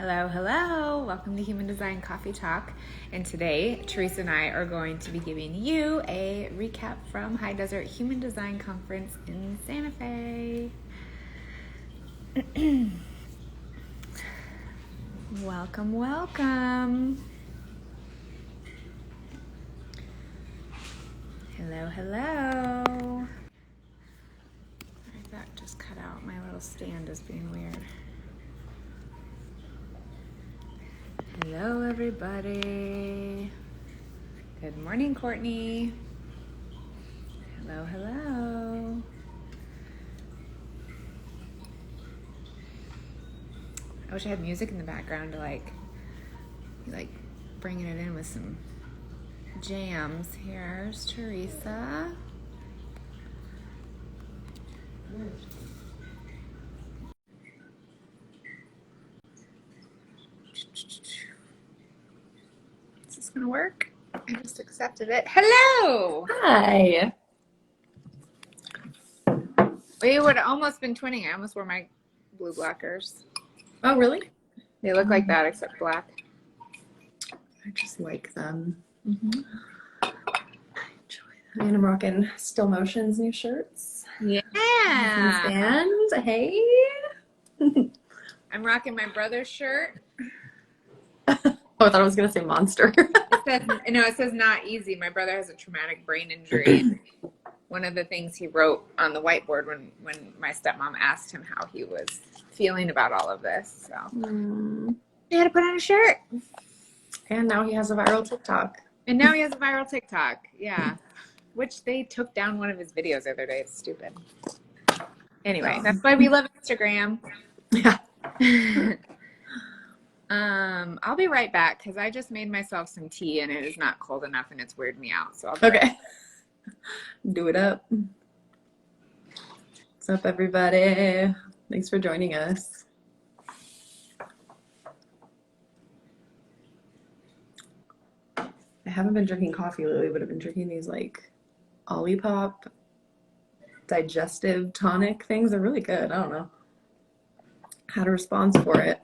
Hello, hello. Welcome to Human Design Coffee Talk. And today, Teresa and I are going to be giving you a recap from High Desert Human Design Conference in Santa Fe. Welcome, welcome. Hello, hello. That just cut out. My little stand is being weird. Hello, everybody. Good morning, Courtney. Hello, hello. I wish I had music in the background to like bringing it in with some jams. Here's Teresa. Is this gonna work? I just accepted it. Hello! Hi. We would have almost been twinning. I almost wore my blue blockers. Oh, really? They look like that except black. I just like them. I enjoy that. And I'm rocking Still Motion's new shirts. Yeah. And hey. I'm rocking my brother's shirt. Oh, I thought I was going to say Monster. It says not easy. My brother has a traumatic brain injury. One of the things he wrote on the whiteboard when my stepmom asked him how he was feeling about all of this. So he had to put on a shirt. And now he has a viral TikTok. Yeah. Which they took down one of his videos the other day. It's stupid. Anyway, that's why we love Instagram. Yeah. I'll be right back because I just made myself some tea and it is not cold enough and it's weirding me out. So I'll be okay. Do it up. What's up, everybody? Thanks for joining us. I haven't been drinking coffee lately, but I've been drinking these like Olipop digestive tonic things. They're really good. I don't know. Had a response for it.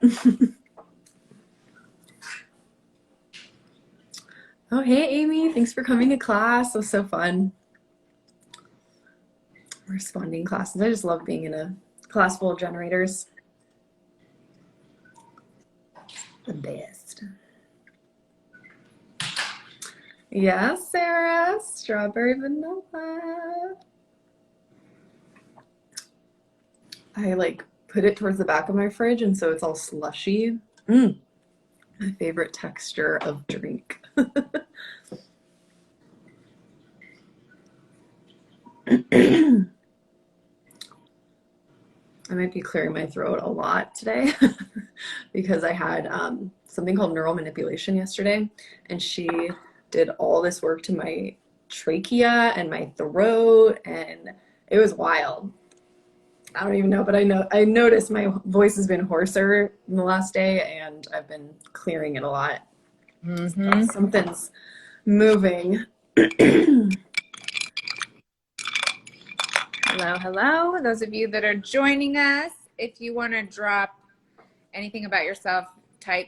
Oh, hey, Amy. Thanks for coming to class. It was so fun. Responding classes. I just love being in a class full of generators. The best. Yes, Sarah. Strawberry vanilla. I like put it towards the back of my fridge and so it's all slushy. My favorite texture of drink. I might be clearing my throat a lot today because I had something called neural manipulation yesterday, and she did all this work to my trachea and my throat, and it was wild. I don't even know, but I noticed my voice has been hoarser in the last day, and I've been clearing it a lot. So something's moving. Hello. Those of you that are joining us, if you want to drop anything about yourself, type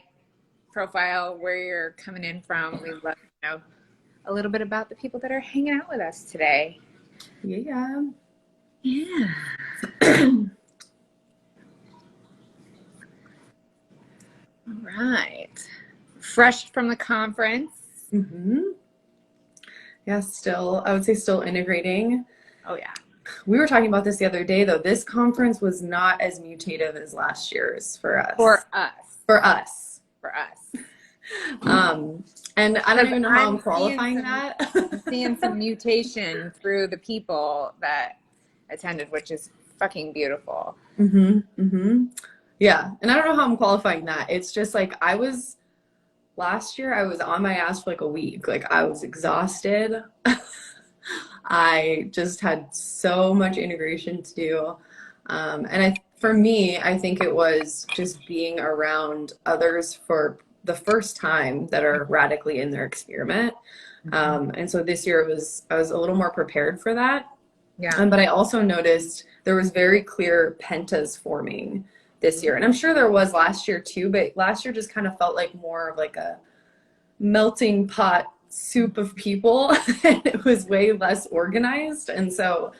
profile, where you're coming in from. We'd love to know a little bit about the people that are hanging out with us today. Yeah. All right. Fresh from the conference. Yeah, I would say still integrating. Oh, yeah. We were talking about this the other day, though. This conference was not as mutative as last year's for us. For us. And I don't even know how I'm qualifying that. I'm seeing some mutation through the people that attended, which is fucking beautiful. Yeah, and I don't know how I'm qualifying that. It's just like last year I was on my ass for like a week. Like I was exhausted. I just had so much integration to do. And for me, I think it was just being around others for the first time that are radically in their experiment. And so this year I was a little more prepared for that. Yeah. But I also noticed there was very clear pentas forming this year. And I'm sure there was last year too, but last year just kind of felt like more of like a melting pot soup of people and it was way less organized. And so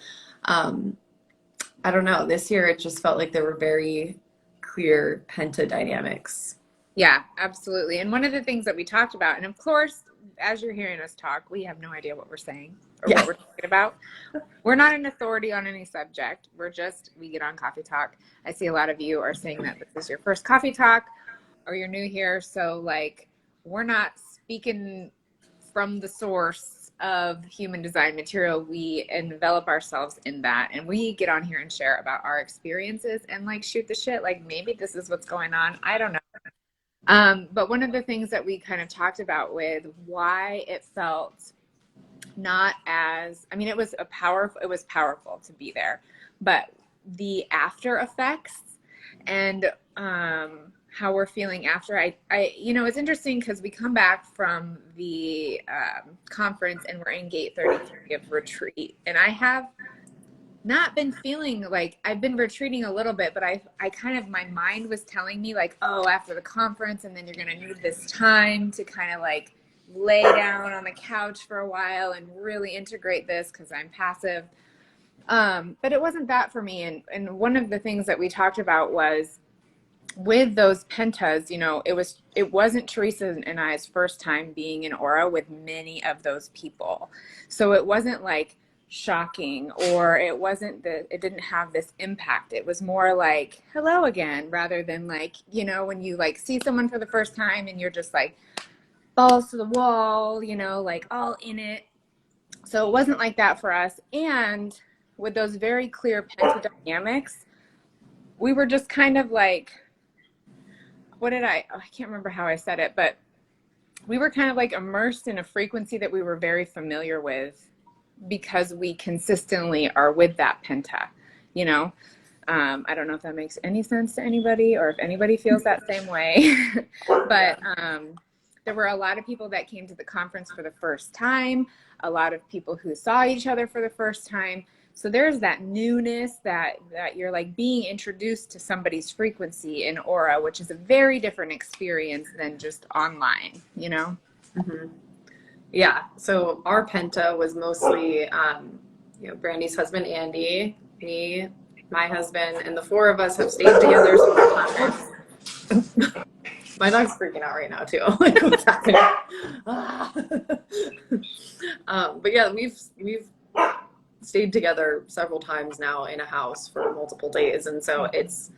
I don't know, this year it just felt like there were very clear penta dynamics. Yeah, absolutely. And one of the things that we talked about, and of course, as you're hearing us talk, we have no idea what we're saying or Yeah. what we're talking about. We're not an authority on any subject. We get on Coffee Talk. I see a lot of you are saying that this is your first Coffee Talk or you're new here. So like, we're not speaking from the source of human design material. We envelop ourselves in that, and we get on here and share about our experiences and like shoot the shit. Like maybe this is what's going on. I don't know. But one of the things that we kind of talked about with why it felt not as, I mean, it was powerful to be there, but the after effects and how we're feeling after, it's interesting because we come back from the conference and we're in gate 33 of retreat, and I have not been feeling like, I've been retreating a little bit, but I kind of, my mind was telling me like, oh, after the conference, and then you're going to need this time to kind of like lay down on the couch for a while and really integrate this because I'm passive. But it wasn't that for me. And one of the things that we talked about was with those pentas, it wasn't Teresa and I's first time being in aura with many of those people. So it wasn't like shocking, or it didn't have this impact. It was more like hello again, rather than like, when you like see someone for the first time and you're just like balls to the wall, like all in it. So it wasn't like that for us. And with those very clear penta dynamics, we were just kind of like, I can't remember how I said it, but we were kind of like immersed in a frequency that we were very familiar with because we consistently are with that penta, I don't know if that makes any sense to anybody or if anybody feels that same way, but there were a lot of people that came to the conference for the first time, a lot of people who saw each other for the first time. So there's that newness that you're like being introduced to somebody's frequency in aura, which is a very different experience than just online, Mm-hmm. Yeah. So our penta was mostly, Brandy's husband, Andy, me, my husband, and the four of us have stayed together several times. My dog's freaking out right now too. Like, what's happening? But yeah, we've stayed together several times now in a house for multiple days, and so it's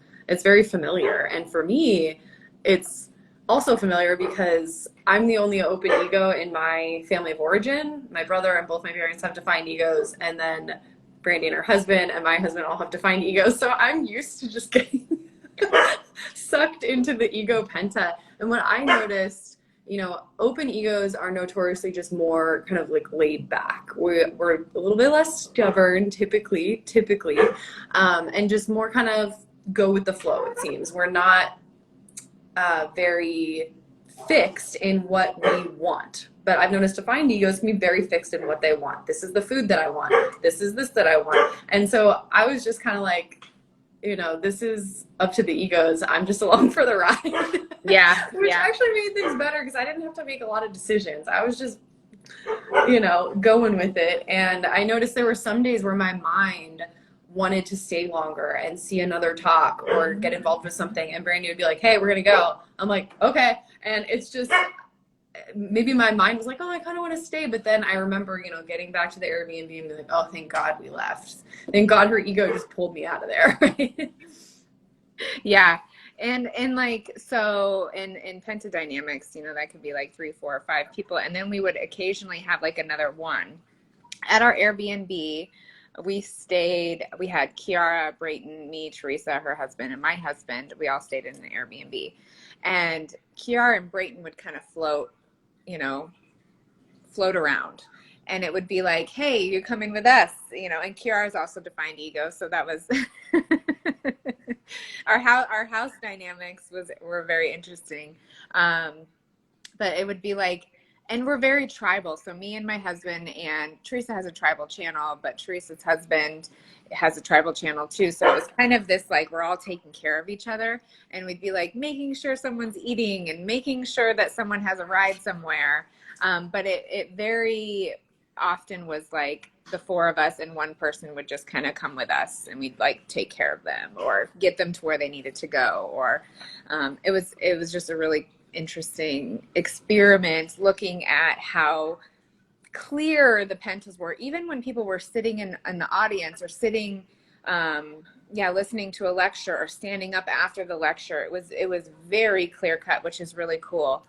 very familiar. And for me, it's also familiar because I'm the only open ego in my family of origin. My brother and both my parents have defined egos, and then Brandy and her husband and my husband all have defined egos. So I'm used to just getting sucked into the ego penta. And what I noticed, open egos are notoriously just more kind of like laid back. We're a little bit less stubborn typically, and just more kind of go with the flow, it seems. We're not very fixed in what we want. But I've noticed defined egos can be very fixed in what they want. This is the food that I want. This is this that I want. And so I was just kind of like, this is up to the egos. I'm just along for the ride. Yeah. Which actually made things better because I didn't have to make a lot of decisions. I was just, going with it. And I noticed there were some days where my mind wanted to stay longer and see another talk or get involved with something, and Brandy would be like, hey, we're gonna go. I'm like, okay. And it's just, maybe my mind was like, oh, I kind of want to stay, but then I remember getting back to the Airbnb and being like, oh, thank God we left. Thank God her ego just pulled me out of there. Right? Yeah. And like, so in pentadynamics, that could be like 3, 4, or 5 people, and then we would occasionally have like another one. At our Airbnb, we had Kiara, Brayton, me, Teresa, her husband, and my husband. We all stayed in an Airbnb. And Kiara and Brayton would kind of float around. And it would be like, hey, you coming with us? And Kiara's also defined ego. So that was our house dynamics were very interesting. But it would be like, and we're very tribal. So me and my husband, and Teresa has a tribal channel, but Teresa's husband has a tribal channel too. So it was kind of this, like, we're all taking care of each other, and we'd be like making sure someone's eating and making sure that someone has a ride somewhere. But it very often was like the four of us, and one person would just kind of come with us, and we'd like take care of them or get them to where they needed to go. Or it was just a really interesting experiment, looking at how clear the pentas were, even when people were sitting in the audience, or sitting listening to a lecture, or standing up after the lecture. It was very clear cut, which is really cool.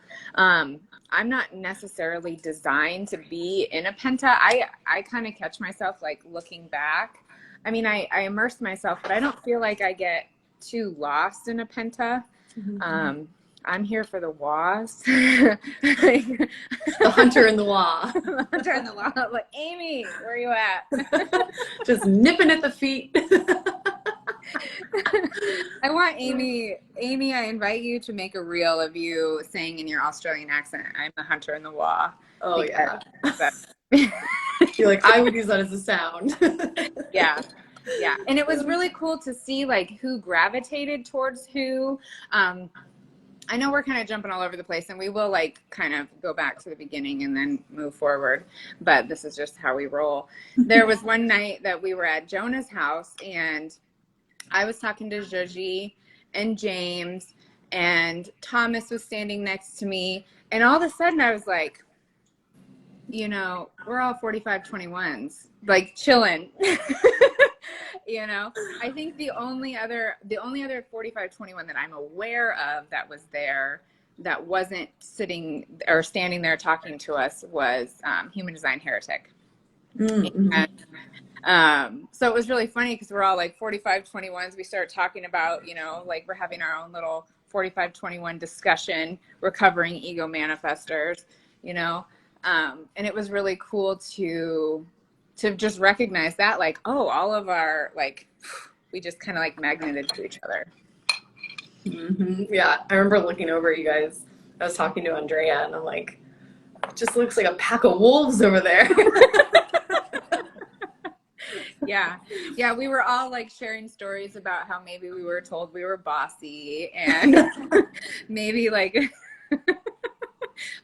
I'm not necessarily designed to be in a penta. I kind of catch myself like looking back. I mean, I immerse myself, but I don't feel like I get too lost in a penta. I'm here for the was. The hunter in the wah. The hunter in the wah. Like, Amy, where are you at? Just nipping at the feet. I want Amy, I invite you to make a reel of you saying in your Australian accent, I'm the hunter in the wah. Oh, yeah. You're like, I would use that as a sound. Yeah. And it was really cool to see like who gravitated towards who. I know we're kind of jumping all over the place, and we will like kind of go back to the beginning and then move forward, but this is just how we roll. There was one night that we were at Jonah's house, and I was talking to Joji and James, and Thomas was standing next to me, and all of a sudden I was like, you know, we're all 45-21s, like chilling. You know, I think the only other 45-21 that I'm aware of that was there, that wasn't sitting or standing there talking to us, was Human Design Heretic. Mm-hmm. And, so it was really funny because we're all like 45-21s. We start talking about, you know, like we're having our own little 45-21 discussion. We're covering ego manifestors, you know, and it was really cool to just recognize that, like, oh, all of our, like, we just kind of like magneted to each other. Mm-hmm. Yeah, I remember looking over at you guys. I was talking to Andrea, and I'm like, it just looks like a pack of wolves over there. Yeah, we were all like sharing stories about how maybe we were told we were bossy, and maybe like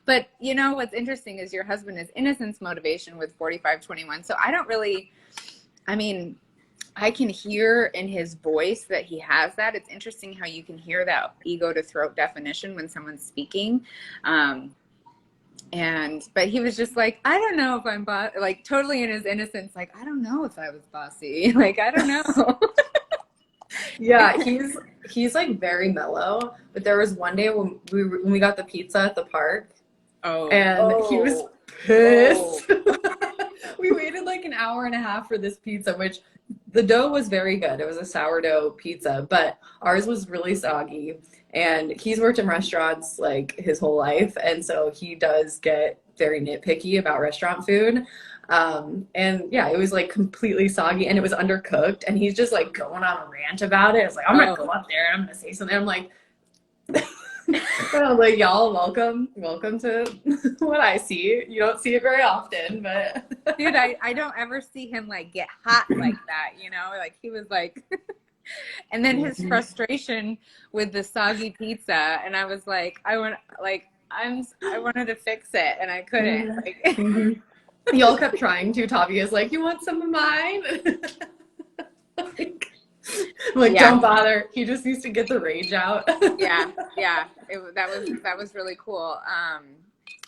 but you know what's interesting is your husband is innocence motivation with 45-21. So I don't really, I mean, I can hear in his voice that he has that. It's interesting how you can hear that ego to throat definition when someone's speaking. But he was just like, I don't know if I'm like totally in his innocence. Like, I don't know if I was bossy. Like, I don't know. Yeah, he's like very mellow. But there was one day when we got the pizza at the park, and he was pissed. We waited like an hour and a half for this pizza, which the dough was very good. It was a sourdough pizza, but ours was really soggy. And he's worked in restaurants like his whole life, and so he does get very nitpicky about restaurant food. And yeah, it was like completely soggy, and it was undercooked, and he's just like going on a rant about it. It's like, I'm gonna go up there and I'm gonna say something. I'm like, and I'm like, y'all, welcome to what I see. You don't see it very often, but dude, I don't ever see him like get hot like that, you know, like he was like and then his frustration with the soggy pizza, and I was like, I wanted to fix it, and I couldn't. Like, y'all kept trying to. Tavia's like, you want some of mine? Like, don't bother. He just needs to get the rage out. Yeah. That was really cool.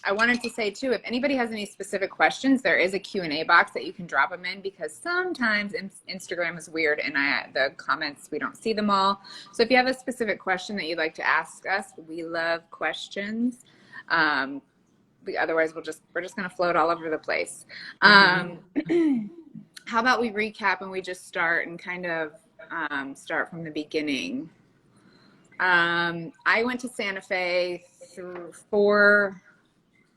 I wanted to say too, if anybody has any specific questions, there is a Q&A box that you can drop them in, because sometimes Instagram is weird and the comments, we don't see them all. So if you have a specific question that you'd like to ask us, we love questions. Otherwise we're just going to float all over the place. How about we recap and we just start and kind of start from the beginning. I went to Santa Fe for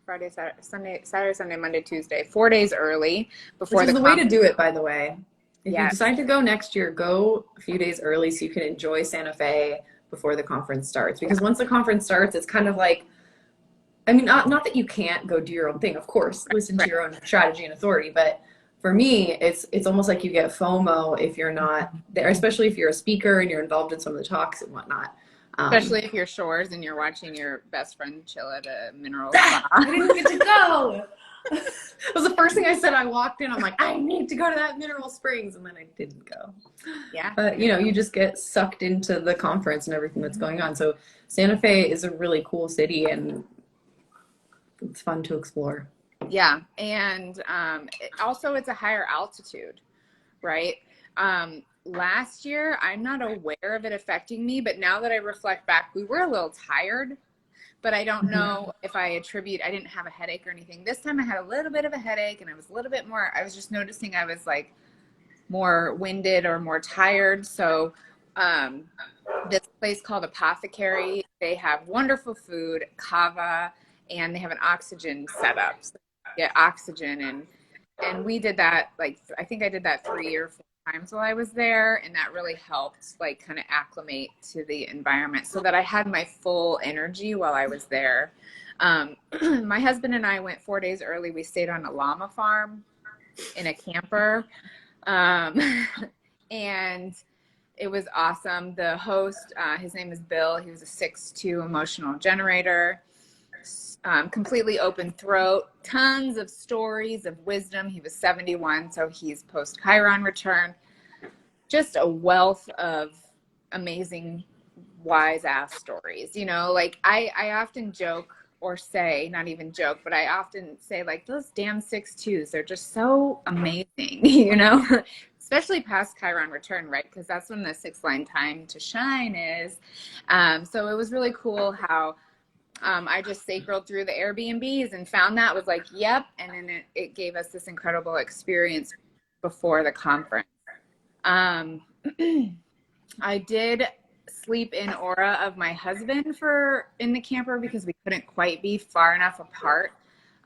Friday, Saturday, Sunday, Monday, Tuesday, 4 days early before. Which is the way to do it, by the way. If you decide to go next year, go a few days early so you can enjoy Santa Fe before the conference starts. Because once the conference starts, it's kind of like I mean, not that you can't go do your own thing, of course, listen to Right. your own strategy and authority, but for me, it's almost like you get FOMO if you're not there, especially if you're a speaker and you're involved in some of the talks and whatnot. Especially if you're shores and you're watching your best friend chill at a mineral I spa. didn't get to go. It was the first thing I said. I walked in. I'm like, I need to go to that mineral springs, and then I didn't go. Yeah. But you know, you just get sucked into the conference and everything that's going on. So Santa Fe is a really cool city, and it's fun to explore. Yeah. And also, it's a higher altitude, right? Last year, I'm not aware of it affecting me, but now that I reflect back, we were a little tired, but I don't know if I didn't have a headache or anything. This time I had a little bit of a headache and I was a little bit more, I was just noticing I was like more winded or more tired. So, this place called Apothecary, they have wonderful food, kava, and they have an oxygen setup. So you get oxygen, and we did that, like, I think I did that 3 or 4 times while I was there, and that really helped, like, kind of acclimate to the environment so that I had my full energy while I was there. My husband and I went 4 days early. We stayed on a llama farm in a camper, and it was awesome. The host, his name is Bill. He was a 6'2" emotional generator. Completely open throat, tons of stories of wisdom. He was 71, so he's post Chiron return. Just a wealth of amazing, wise ass stories. You know, like I often joke or say, not even joke, but I often say, like, those damn 6'2s, they're just so amazing, you know, especially past Chiron return, right? Because that's when the 6-line time to shine is. So it was really cool how I just sacred through the Airbnbs and found that, was like, yep. And then it gave us this incredible experience before the conference. Um, I did sleep in aura of my husband in the camper because we couldn't quite be far enough apart.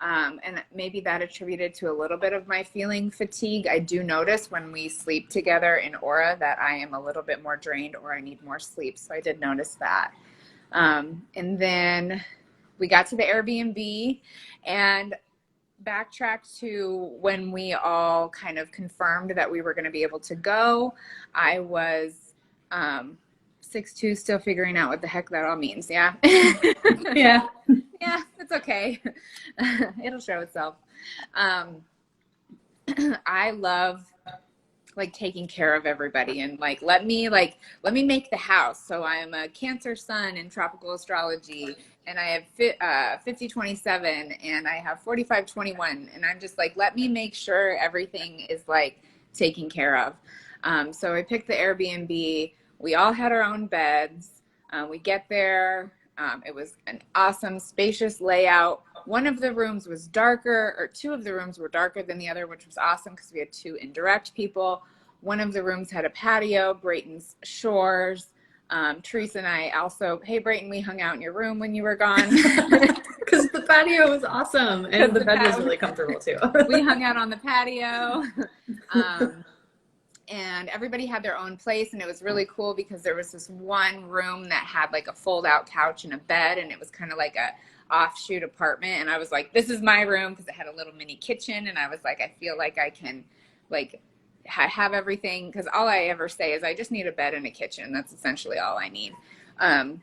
And maybe that attributed to a little bit of my feeling fatigue. I do notice when we sleep together in aura that I am a little bit more drained or I need more sleep. So I did notice that. And then we got to the Airbnb and backtracked to when we all kind of confirmed that we were going to be able to go. I was 6'2", still figuring out what the heck that all means. Yeah. Yeah. Yeah, it's okay. It'll show itself. I love, like, taking care of everybody, and like let me make the house. So I'm a Cancer sun in tropical astrology, and I have 5027 and I have 4521, and I'm just like, let me make sure everything is like taken care of. So I picked the Airbnb. We all had our own beds. We get there. It was an awesome, spacious layout. One of the rooms was darker, or two of the rooms were darker than the other, which was awesome because we had 2 indirect people. One of the rooms had a patio, Brayton's Shores. Teresa and I also, hey, Brayton, we hung out in your room when you were gone. Because the patio was awesome, and the bed was really comfortable too. We hung out on the patio. And everybody had their own place, and it was really cool because there was this one room that had like a fold-out couch and a bed, and it was kind of like a offshoot apartment. And I was like, this is my room, because it had a little mini kitchen, and I was like, I feel like I can, like, have everything, because all I ever say is I just need a bed and a kitchen. That's essentially all I need. And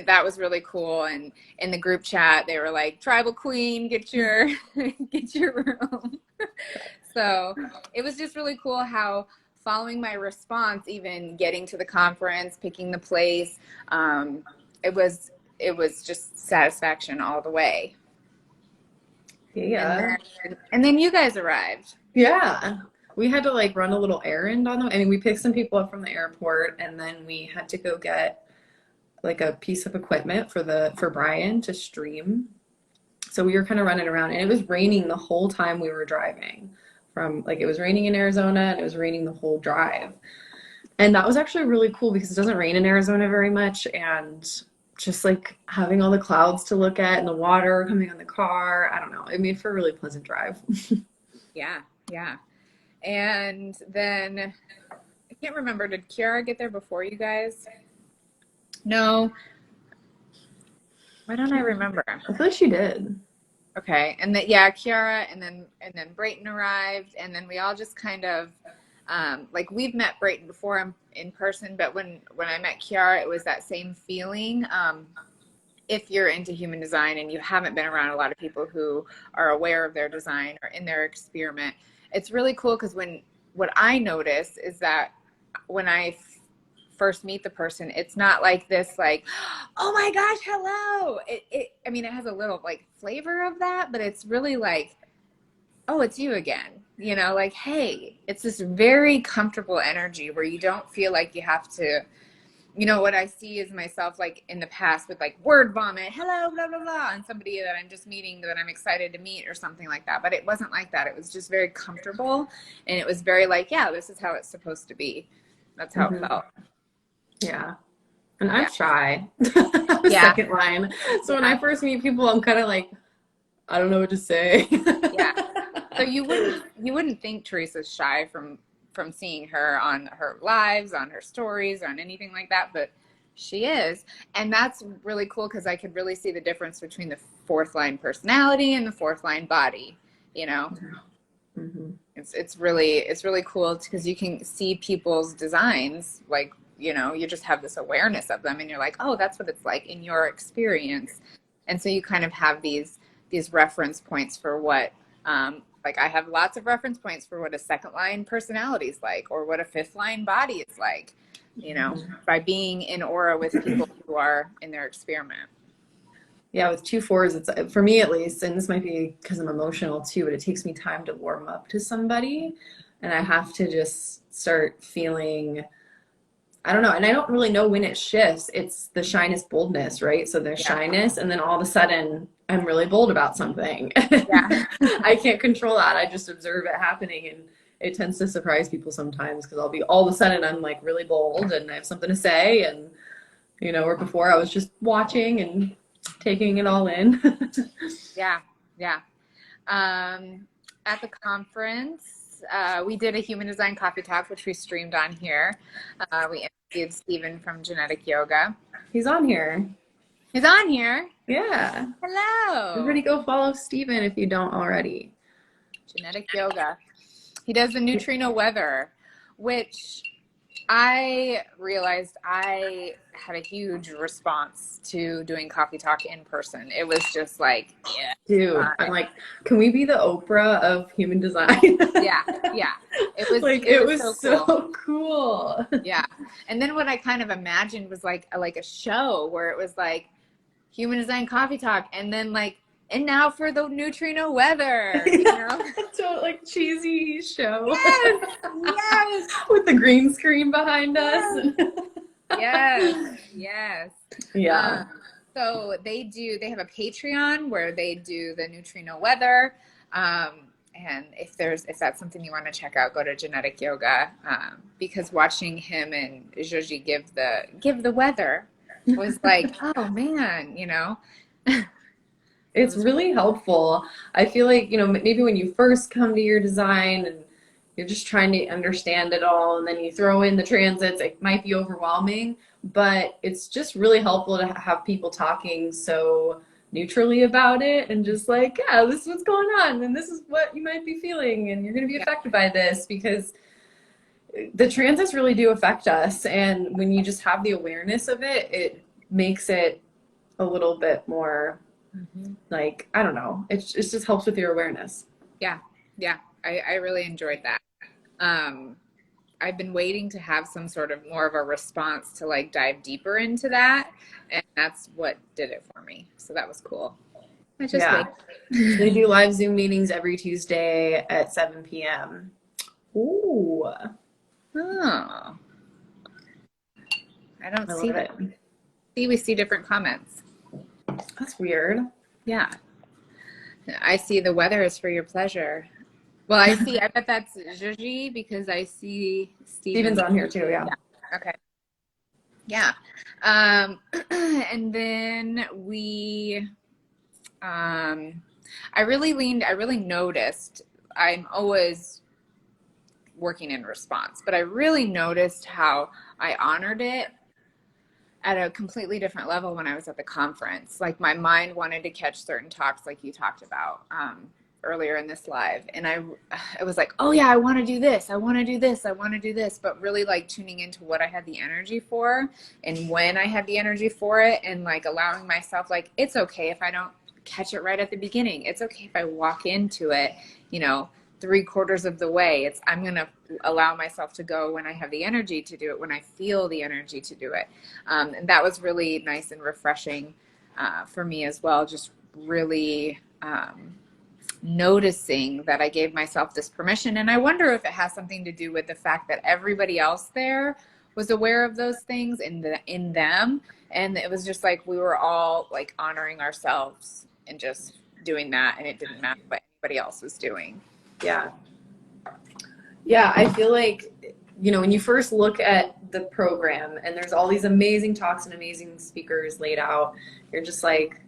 that was really cool. And in the group chat, they were like, tribal queen, get your room. So it was just really cool how, following my response, even getting to the conference, picking the place, it was just satisfaction all the way. Yeah. And then you guys arrived. Yeah. We had to like run a little errand on them. I mean, we picked some people up from the airport, and then we had to go get like a piece of equipment for Brian to stream. So we were kind of running around, and it was raining the whole time we were driving. It was raining in Arizona, and it was raining the whole drive. And that was actually really cool because it doesn't rain in Arizona very much, and just like having all the clouds to look at and the water coming on the car, I don't know, it made for a really pleasant drive. Yeah, yeah. And then I can't remember, did Kiara get there before you guys? No. Why don't I remember? I feel like she did. Okay, and then yeah, Kiara, and then Brayton arrived, and then we all just kind of like we've met Brayton before in person, but when I met Kiara, it was that same feeling. If you're into human design and you haven't been around a lot of people who are aware of their design or in their experiment, it's really cool because what I notice is that when I first meet the person, it's not like this, like, oh my gosh, hello. I mean, it has a little like flavor of that, but it's really like, oh, it's you again. You know, like, hey, it's this very comfortable energy where you don't feel like you have to, you know, what I see is myself like in the past with like word vomit, hello, blah, blah, blah, and somebody that I'm just meeting that I'm excited to meet or something like that. But it wasn't like that. It was just very comfortable. And it was very like, yeah, this is how it's supposed to be. That's how it felt. Yeah. And I'm Yeah. shy. Yeah. Second line. So when I first meet people, I'm kind of like, I don't know what to say. Yeah. So you wouldn't think Teresa's shy from seeing her on her lives, on her stories, on anything like that, but she is. And that's really cool because I could really see the difference between the fourth line personality and the fourth line body, you know. Mm-hmm. It's really cool because you can see people's designs, like, you know, you just have this awareness of them and you're like, oh, that's what it's like in your experience. And so you kind of have these reference points for what like I have lots of reference points for what a second line personality is like or what a fifth line body is like, you know, by being in aura with people who are in their experiment. Yeah, with 2 4s, it's for me at least, and this might be because I'm emotional too, but it takes me time to warm up to somebody, and I have to just start feeling, I don't know, and I don't really know when it shifts. It's the shyness, boldness, right? So there's shyness, and then all of a sudden, I'm really bold about something. Yeah. I can't control that. I just observe it happening, and it tends to surprise people sometimes because I'll be all of a sudden I'm like really bold and I have something to say, and you know, where before I was just watching and taking it all in. Yeah. Yeah. At the conference, we did a human design coffee talk, which we streamed on here. We interviewed Stephen from Genetic Yoga. He's on here. He's on here. Yeah. Hello. Everybody go follow Stephen if you don't already. Genetic Yoga. He does the neutrino weather, which I realized I had a huge response to doing coffee talk in person. It was just like, yeah. Dude, I'm like, can we be the Oprah of human design? Yeah. It was so cool. Yeah. And then what I kind of imagined was like a show where it was like human design coffee talk and then like, and now for the neutrino weather, you know? So like cheesy show. Yes. With the green screen behind us. Yes. Yeah. So they have a Patreon where they do the neutrino weather. And if that's something you want to check out, go to Genetic Yoga. Because watching him and Joji give the weather was like, oh man, you know. It's really helpful. I feel like, you know, maybe when you first come to your design and you're just trying to understand it all, and then you throw in the transits, it might be overwhelming, but it's just really helpful to have people talking so neutrally about it and just like, yeah, this is what's going on, and this is what you might be feeling, and you're going to be affected by this, because the transits really do affect us. And when you just have the awareness of it, it makes it a little bit more like, I don't know, it just helps with your awareness. Yeah. I really enjoyed that. I've been waiting to have some sort of more of a response to like dive deeper into that, and that's what did it for me. So that was cool. I just They do live Zoom meetings every Tuesday at 7 p.m. Ooh. Oh. I don't see it. We see different comments. That's weird. Yeah. I see the weather is for your pleasure. Well, I bet that's Joji because I see Steven's on here too, yeah. Okay. Yeah. And then I really noticed, I'm always working in response, but I really noticed how I honored it at a completely different level when I was at the conference. Like my mind wanted to catch certain talks like you talked about earlier in this live. And I was like, oh yeah, I want to do this. I want to do this. I want to do this. But really like tuning into what I had the energy for and when I had the energy for it, and like allowing myself, like, it's okay if I don't catch it right at the beginning. It's okay if I walk into it, you know, 3/4 of the way. I'm going to allow myself to go when I have the energy to do it, when I feel the energy to do it. And that was really nice and refreshing for me as well. Just really noticing that I gave myself this permission. And I wonder if it has something to do with the fact that everybody else there was aware of those things in them. And it was just like we were all like honoring ourselves and just doing that. And it didn't matter what anybody else was doing. Yeah. Yeah, I feel like, you know, when you first look at the program and there's all these amazing talks and amazing speakers laid out, you're just like,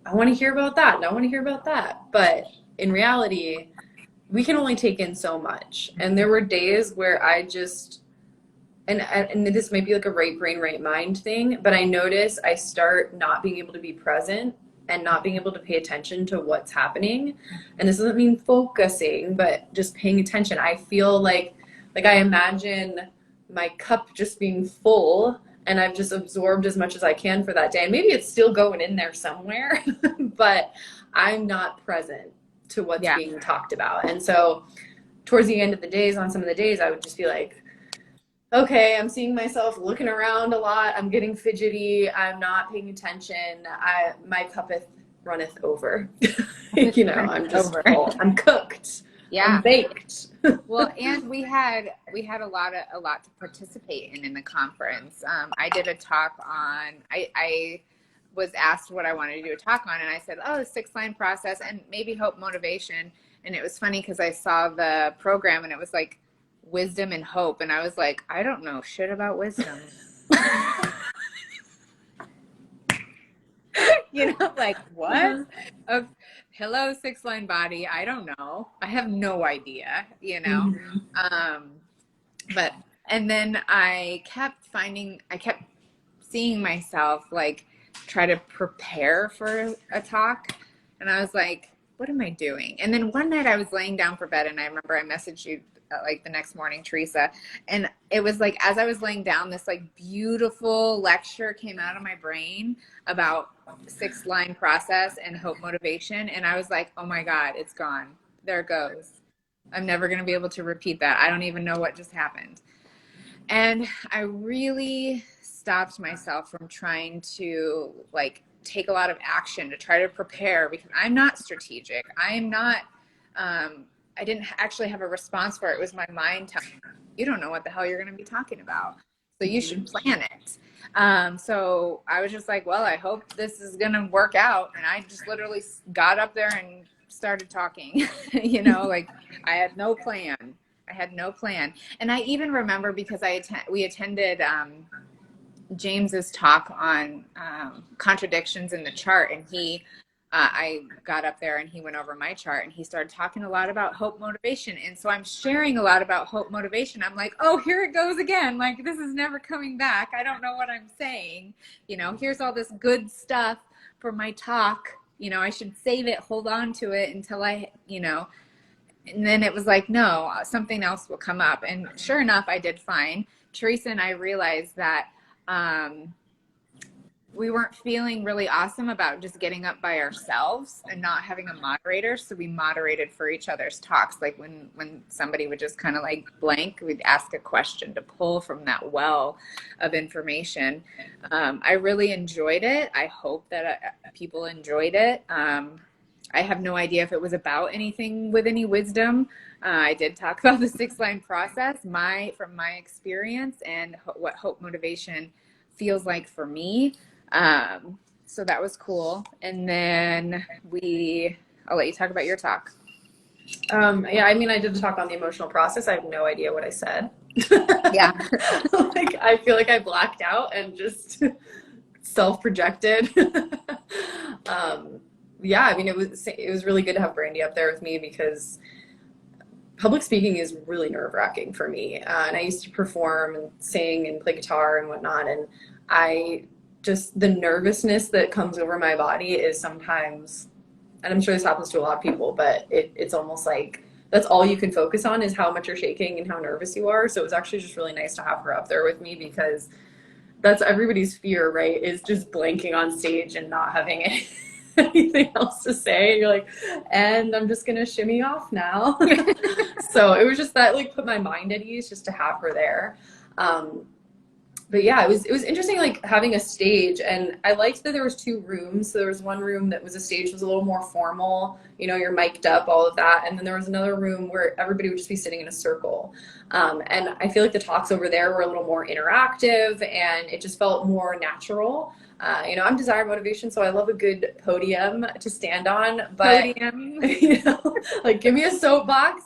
I want to hear about that and I want to hear about that. But in reality, we can only take in so much. And there were days where I just, and this might be like a right brain, right mind thing, but I notice I start not being able to be present and not being able to pay attention to what's happening. And this doesn't mean focusing, but just paying attention. I feel like I imagine my cup just being full and I've just absorbed as much as I can for that day. And maybe it's still going in there somewhere, but I'm not present to what's being talked about. And so towards the end of the days, on some of the days, I would just be like, okay, I'm seeing myself looking around a lot. I'm getting fidgety. I'm not paying attention. My cuppeth runneth over. You know, I'm just full. I'm cooked. Yeah. I'm baked. Well, and we had a lot to participate in the conference. I did a talk on, I was asked what I wanted to do a talk on, and I said, oh, the 6-line process and maybe hope motivation. And it was funny because I saw the program and it was like wisdom and hope, and I was like, I don't know shit about wisdom. You know, like what? Hello, 6-line body. I don't know. I have no idea, you know. But and then I kept seeing myself like try to prepare for a talk, and I was like, what am I doing? And then one night I was laying down for bed, and I remember I messaged you like the next morning, Teresa, and it was like as I was laying down, this like beautiful lecture came out of my brain about 6-line process and hope motivation, and I was like, oh my God, it's gone. There it goes. I'm never going to be able to repeat that. I don't even know what just happened. And I really stopped myself from trying to like take a lot of action to try to prepare, because I'm not strategic. I'm not I didn't actually have a response for it. It was my mind telling me, you don't know what the hell you're going to be talking about, so you should plan it. So I was just like, well, I hope this is going to work out. And I just literally got up there and started talking, you know, like I had no plan. And I even remember because we attended James's talk on contradictions in the chart, and I got up there and he went over my chart and he started talking a lot about hope motivation. And so I'm sharing a lot about hope motivation. I'm like, oh, here it goes again. Like, this is never coming back. I don't know what I'm saying. You know, here's all this good stuff for my talk. You know, I should save it, hold on to it until you know, and then it was like, no, something else will come up. And sure enough, I did fine. Teresa and I realized that we weren't feeling really awesome about just getting up by ourselves and not having a moderator. So we moderated for each other's talks. Like when somebody would just kind of like blank, we'd ask a question to pull from that well of information. I really enjoyed it. I hope that people enjoyed it. I have no idea if it was about anything with any wisdom. I did talk about the 6-line process, from my experience, and what hope motivation feels like for me. So that was cool. And then I'll let you talk about your talk. Yeah, I mean, I did a talk on the emotional process. I have no idea what I said. Yeah. Like, I feel like I blacked out and just self-projected. Yeah, I mean, it was really good to have Brandy up there with me, because public speaking is really nerve-wracking for me. And I used to perform and sing and play guitar and whatnot. And I just, the nervousness that comes over my body is sometimes, and I'm sure this happens to a lot of people, but it's almost like that's all you can focus on is how much you're shaking and how nervous you are. So it was actually just really nice to have her up there with me because that's everybody's fear, right? Is just blanking on stage and not having anything else to say. You're like, and I'm just gonna shimmy off now. So it was just that like put my mind at ease just to have her there. But yeah, it was interesting like having a stage, and I liked that there was two rooms. So there was one room that was a stage was a little more formal, you know, you're mic'd up, all of that, and then there was another room where everybody would just be sitting in a circle. And I feel like the talks over there were a little more interactive, and it just felt more natural. You know, I'm desire motivation, so I love a good podium to stand on. But Podium. you know, like give me a soapbox.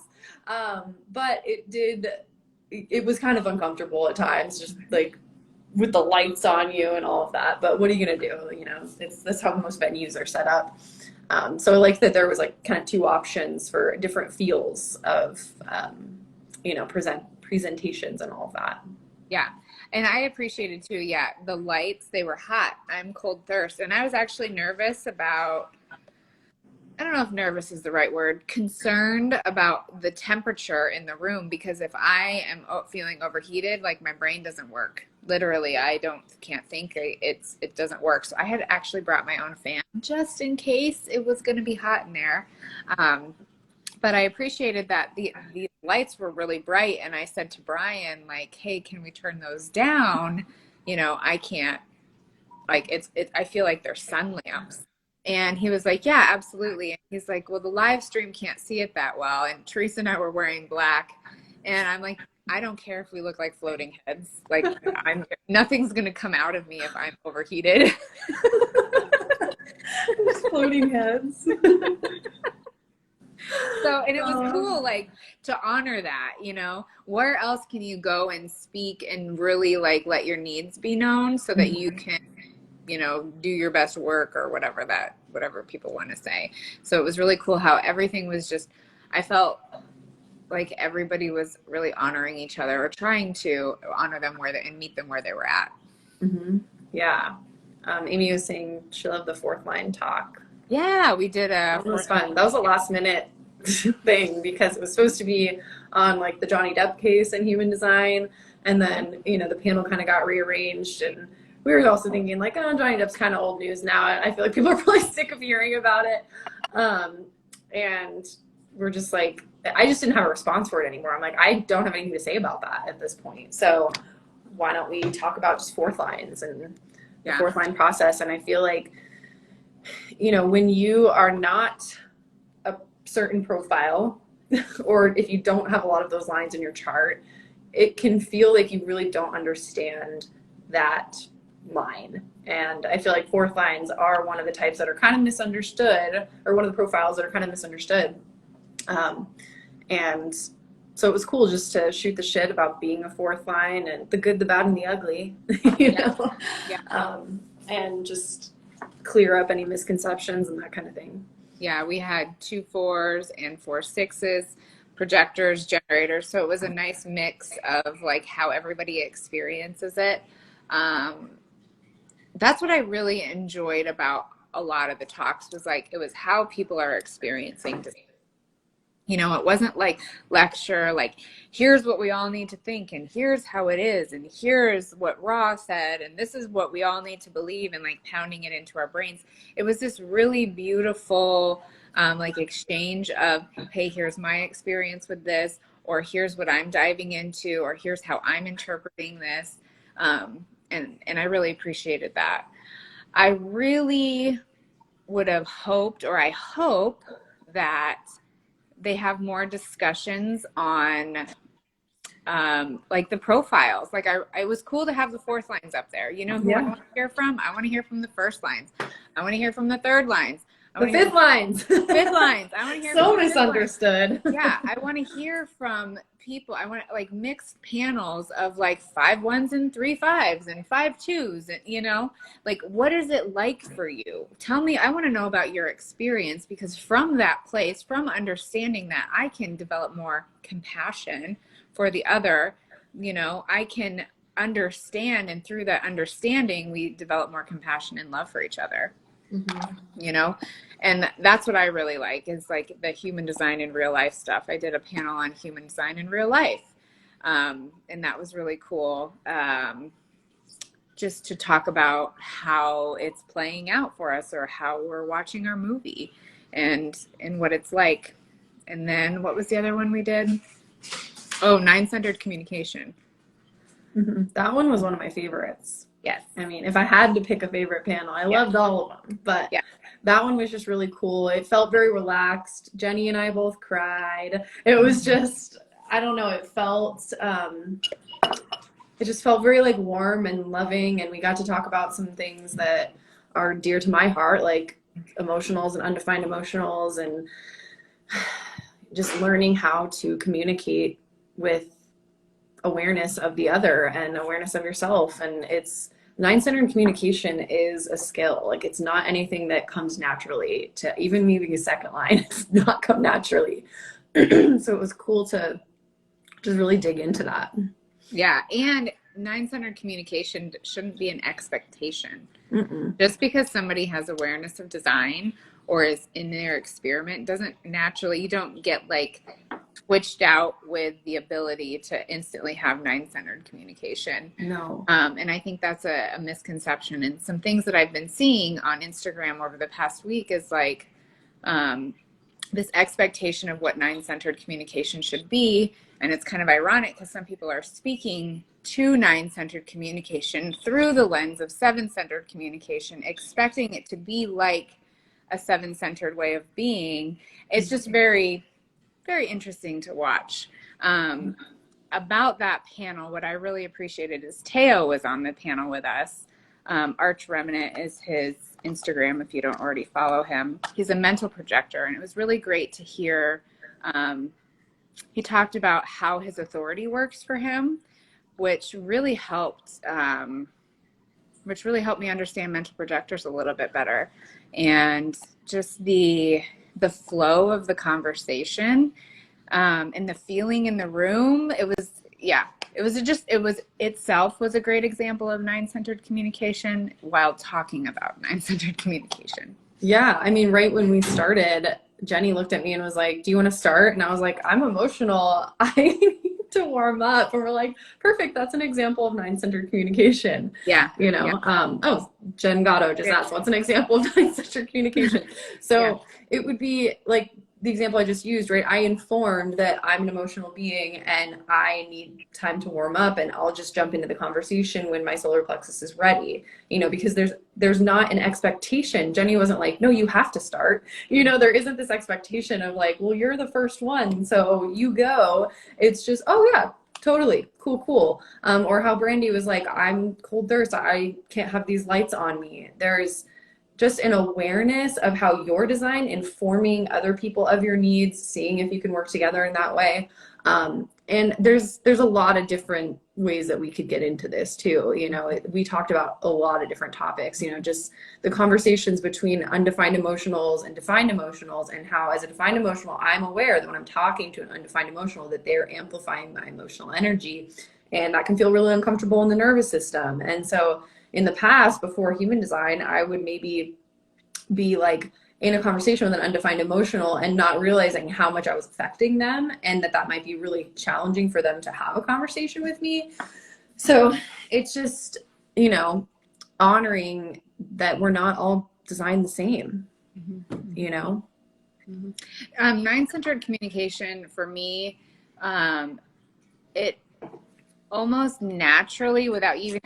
But it was kind of uncomfortable at times, just like with the lights on you and all of that. But what are you gonna do? You know, that's how most venues are set up. So I like that there was like kind of two options for different feels of, you know, presentations and all of that. Yeah. And I appreciated too, yeah, the lights, they were hot. I'm cold thirst. And I was actually nervous about, I don't know if nervous is the right word, concerned about the temperature in the room, because if I am feeling overheated, like my brain doesn't work. Literally, can't think. It doesn't work. So I had actually brought my own fan just in case it was going to be hot in there. But I appreciated that the lights were really bright, and I said to Brian, like, hey, can we turn those down? You know, I can't, like, I feel like they're sun lamps. And he was like, yeah, absolutely. And he's like, well, the live stream can't see it that well. And Teresa and I were wearing black. And I'm like, I don't care if we look like floating heads. Like, nothing's going to come out of me if I'm overheated. Floating heads. So, and it was cool, like, to honor that, you know, where else can you go and speak and really like let your needs be known so that you can, you know, do your best work or whatever people want to say. So it was really cool how everything was just, I felt like everybody was really honoring each other or trying to honor them and meet them where they were at. Mm-hmm. Yeah. Amy was saying she loved the fourth line talk. Yeah, we did That was fun. That was a last minute thing because it was supposed to be on like the Johnny Depp case and human design. And then, you know, the panel kind of got rearranged, and we were also thinking like, oh, Johnny Depp's kind of old news now. I feel like people are probably sick of hearing about it. And we're just like, I just didn't have a response for it anymore. I'm like, I don't have anything to say about that at this point. So why don't we talk about just fourth lines and the fourth line process? And I feel like, you know, when you are not a certain profile, or if you don't have a lot of those lines in your chart, it can feel like you really don't understand that line. And I feel like fourth lines are one of the types that are kind of misunderstood, or one of the profiles that are kind of misunderstood. And so it was cool just to shoot the shit about being a fourth line and the good, the bad, and the ugly, you know, and just clear up any misconceptions and that kind of thing. Yeah, we had 2 4s and 4 6s, projectors, generators. So it was a nice mix of like how everybody experiences it. That's what I really enjoyed about a lot of the talks, was like, it was how people are experiencing this. You know, it wasn't like lecture, like, here's what we all need to think, and here's how it is, and here's what Ra said, and this is what we all need to believe, and like pounding it into our brains. It was this really beautiful like exchange of, hey, here's my experience with this, or here's what I'm diving into, or here's how I'm interpreting this. And I really appreciated that. I really would have hoped, or I hope that they have more discussions on like the profiles. Like it was cool to have the fourth lines up there. You know who I want to hear from? I want to hear from the first lines. I want to hear from the third lines. The fifth lines. Fifth lines. I want to hear so misunderstood. Yeah, I want to hear from people. I want like mixed panels of like 5 1s and 3 5s and 5 2s, and you know, like, what is it like for you? Tell me. I want to know about your experience, because from that place, from understanding that, I can develop more compassion for the other. You know, I can understand, and through that understanding, we develop more compassion and love for each other. You know, and that's what I really like, is like the human design in real life stuff. I did a panel on human design in real life, and that was really cool, just to talk about how it's playing out for us, or how we're watching our movie, and what it's like. And then what was the other one we did? Oh, 9-centered communication. That one was one of my favorites. Yes. I mean, if I had to pick a favorite panel, I loved all of them, but that one was just really cool. It felt very relaxed. Jenny and I both cried. It was just, I don't know, it just felt very like warm and loving, and we got to talk about some things that are dear to my heart, like emotionals and undefined emotionals, and just learning how to communicate with awareness of the other and awareness of yourself. And it's 9-centered communication is a skill. Like, it's not anything that comes naturally. To even me being a second line, it's not come naturally. So it was cool to just really dig into that. Yeah. And 9-centered communication shouldn't be an expectation. Just because somebody has awareness of design or is in their experiment doesn't naturally, you don't get like switched out with the ability to instantly have 9-centered communication. No. And I think that's a misconception. And some things that I've been seeing on Instagram over the past week is like this expectation of what 9-centered communication should be. And it's kind of ironic because some people are speaking to 9-centered communication through the lens of 7-centered communication, expecting it to be like a 7-centered way of being. It's just very, very interesting to watch. About that panel, what I really appreciated is Teo was on the panel with us. Arch Remnant is his Instagram, if you don't already follow him. He's a mental projector, and it was really great to hear. He talked about how his authority works for him, which really helped me understand mental projectors a little bit better, and just the flow of the conversation, and the feeling in the room. It was itself was a great example of 9-centered communication while talking about 9-centered communication. Yeah, I mean, right when we started, Jenny looked at me and was like, "Do you want to start?" And I was like, "I'm emotional. I need to warm up." And we're like, "Perfect. That's an example of 9-centered communication." Yeah. You know, oh, Jen Gatto just asked, "What's an example of 9-centered communication?" So it would be like the example I just used, right? I informed that I'm an emotional being and I need time to warm up, and I'll just jump into the conversation when my solar plexus is ready, you know, because there's not an expectation. Jenny wasn't like, "No, you have to start." You know, there isn't this expectation of like, "Well, you're the first one, so you go." It's just, "Oh yeah, totally. Cool. Or how Brandy was like, "I'm cold thirst. I can't have these lights on me." There's just an awareness of how your design informing other people of your needs, seeing if you can work together in that way. And there's a lot of different ways that we could get into this too. You know, we talked about a lot of different topics, you know, just the conversations between undefined emotionals and defined emotionals, and how as a defined emotional, I'm aware that when I'm talking to an undefined emotional that they're amplifying my emotional energy, and that can feel really uncomfortable in the nervous system. And so in the past, before human design, I would maybe be like in a conversation with an undefined emotional and not realizing how much I was affecting them, and that might be really challenging for them to have a conversation with me. So it's just, you know, honoring that we're not all designed the same, you know? 9-centered communication for me, it almost naturally, without you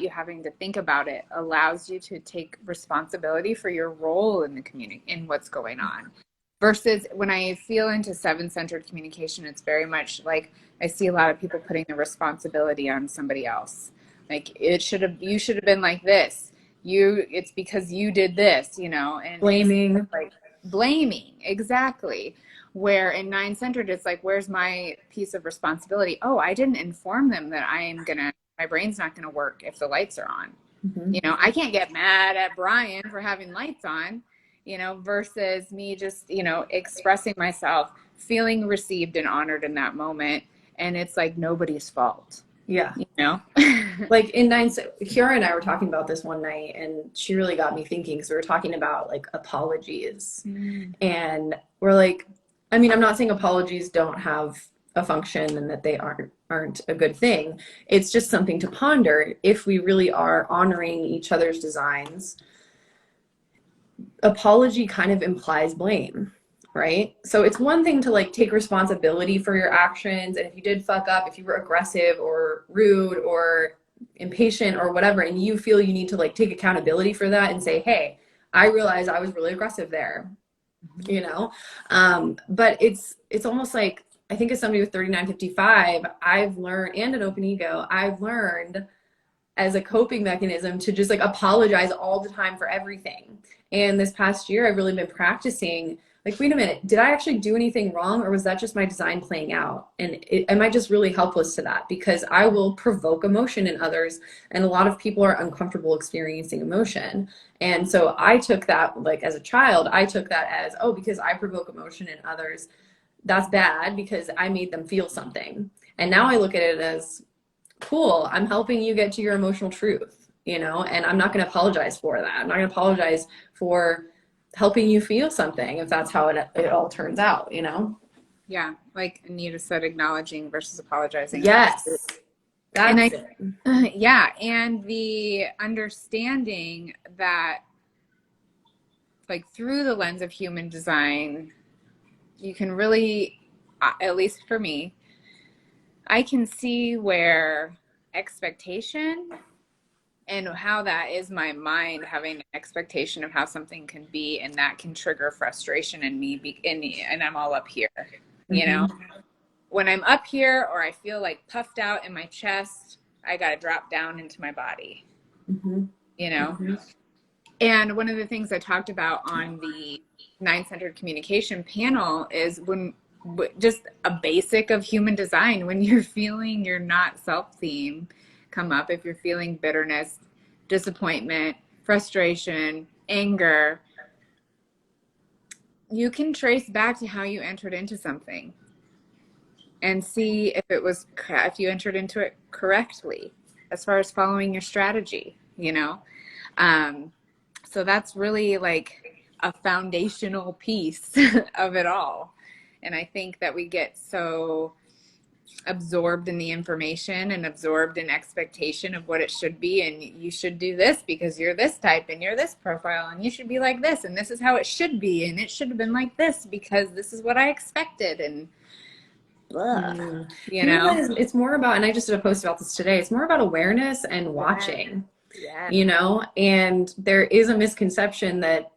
having to think about it, allows you to take responsibility for your role in the community, in what's going on. Versus when I feel into 7-centered communication, it's very much like I see a lot of people putting the responsibility on somebody else. Like, you should have been like this. It's because you did this, you know, and Blaming. like blaming, exactly. Where in 9-centered, it's like, where's my piece of responsibility? Oh, I didn't inform them that my brain's not going to work if the lights are on. You know, I can't get mad at Brian for having lights on, you know, versus me just, you know, expressing myself, feeling received and honored in that moment. And it's like nobody's fault. Yeah. you know? Like in Kiara and I were talking about this one night, and she really got me thinking, because we were talking about like apologies. And we're like, I mean, I'm not saying apologies don't have a function and that they aren't a good thing. It's just something to ponder. If we really are honoring each other's designs, apology kind of implies blame, right? So it's one thing to like take responsibility for your actions, and if you did fuck up, if you were aggressive or rude or impatient or whatever, and you feel you need to like take accountability for that and say, hey, I realized I was really aggressive there, you know? But it's almost like, I think as somebody with 3955, I've learned, and an open ego, I've learned as a coping mechanism to just like apologize all the time for everything. And this past year, I've really been practicing like, wait a minute, did I actually do anything wrong, or was that just my design playing out? And am I just really helpless to that? Because I will provoke emotion in others, and a lot of people are uncomfortable experiencing emotion. And so I took that, like as a child, I took that as, oh, because I provoke emotion in others, that's bad because I made them feel something. And now I look at it as, cool, I'm helping you get to your emotional truth, you know, and I'm not going to apologize for that. I'm not going to apologize for helping you feel something if that's how it all turns out, you know? Yeah, like Anita said, acknowledging versus apologizing. Yes, that's it. Yeah, and the understanding that, like, through the lens of human design, you can really, at least for me, I can see where expectation and how that is my mind having an expectation of how something can be, and that can trigger frustration in me, and I'm all up here, you know? When I'm up here or I feel like puffed out in my chest, I got to drop down into my body, you know? And one of the things I talked about on the Nine-Centered Communication panel is when just a basic of human design, when you're feeling your not self theme come up, if you're feeling bitterness, disappointment, frustration, anger, you can trace back to how you entered into something and see if you entered into it correctly as far as following your strategy, you know? So that's really like a foundational piece of it all. And I think that we get so absorbed in the information and absorbed in expectation of what it should be, and you should do this because you're this type and you're this profile and you should be like this and this is how it should be and it should have been like this because this is what I expected, and blah, you know? It's more about, and I just did a post about this today, it's more about awareness and watching. You know, and there is a misconception that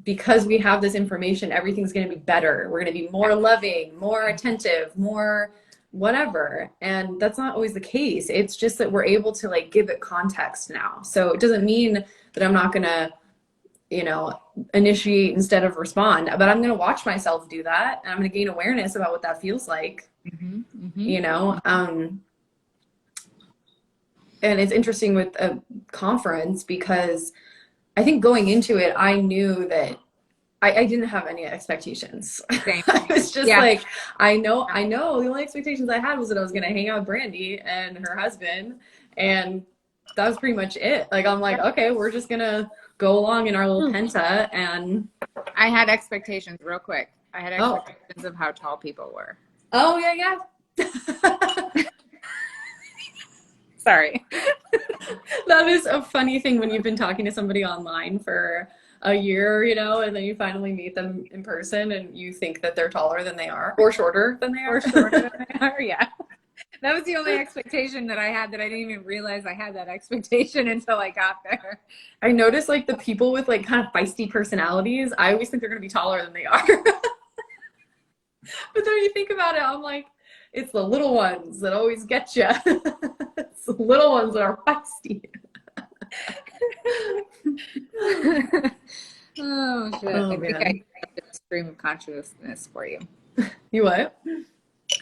because we have this information, everything's going to be better. We're going to be more loving, more attentive, more whatever. And that's not always the case. It's just that we're able to like give it context now. So it doesn't mean that I'm not going to, you know, initiate instead of respond, but I'm going to watch myself do that. And I'm going to gain awareness about what that feels like, you know? And it's interesting with a conference because I think going into it, I knew that I didn't have any expectations. I was just like, I know the only expectations I had was that I was going to hang out with Brandy and her husband. And that was pretty much it. Like, I'm like, okay, we're just going to go along in our little penta. And I had expectations real quick. I had expectations of how tall people were. Oh, yeah. Sorry. That is a funny thing when you've been talking to somebody online for a year, you know, and then you finally meet them in person and you think that they're taller than they are or shorter than they are. Yeah. That was the only expectation that I had, that I didn't even realize I had that expectation until I got there. I noticed like the people with like kind of feisty personalities, I always think they're going to be taller than they are. But then when you think about it, I'm like, it's the little ones that always get you. It's the little ones that are feisty. Oh, shit. I think I interrupted a stream of consciousness for you. You what?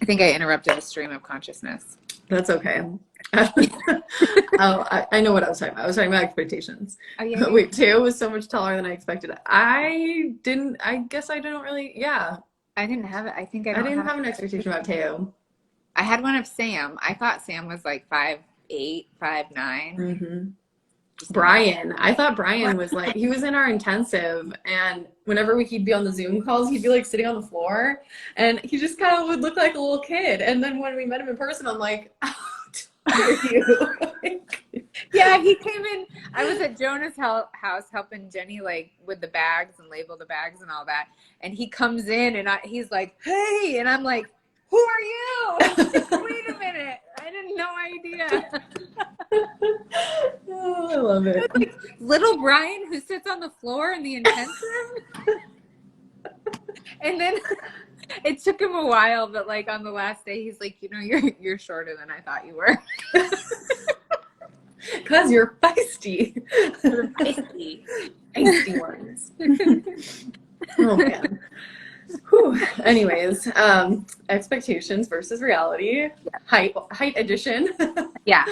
I think I interrupted a stream of consciousness. That's okay. I know what I was talking about. I was talking about expectations. Oh, yeah. Wait, Teo was so much taller than I expected. I guess I didn't really, yeah. I didn't have it. I think I didn't have an expectation about Teo. I had one of Sam. I thought Sam was like 5'8", 5'9". Mm-hmm. Brian. I thought Brian was like, he was in our intensive, and whenever he'd be on the Zoom calls, he'd be like sitting on the floor, and he just kind of would look like a little kid. And then when we met him in person, I'm like, how tall are you? Yeah, he came in. I was at Jonah's house helping Jenny like with the bags and label the bags and all that. And he comes in and he's like, "Hey," and I'm like, "Who are you?" Wait a minute, I didn't no idea. Oh, I love it. Like little Brian who sits on the floor in the intensive. And then it took him a while, but like on the last day, he's like, you're shorter than I thought you were. Because you're feisty. Feisty ones. Oh man. Whew. Anyways, expectations versus reality. Height edition. Yeah.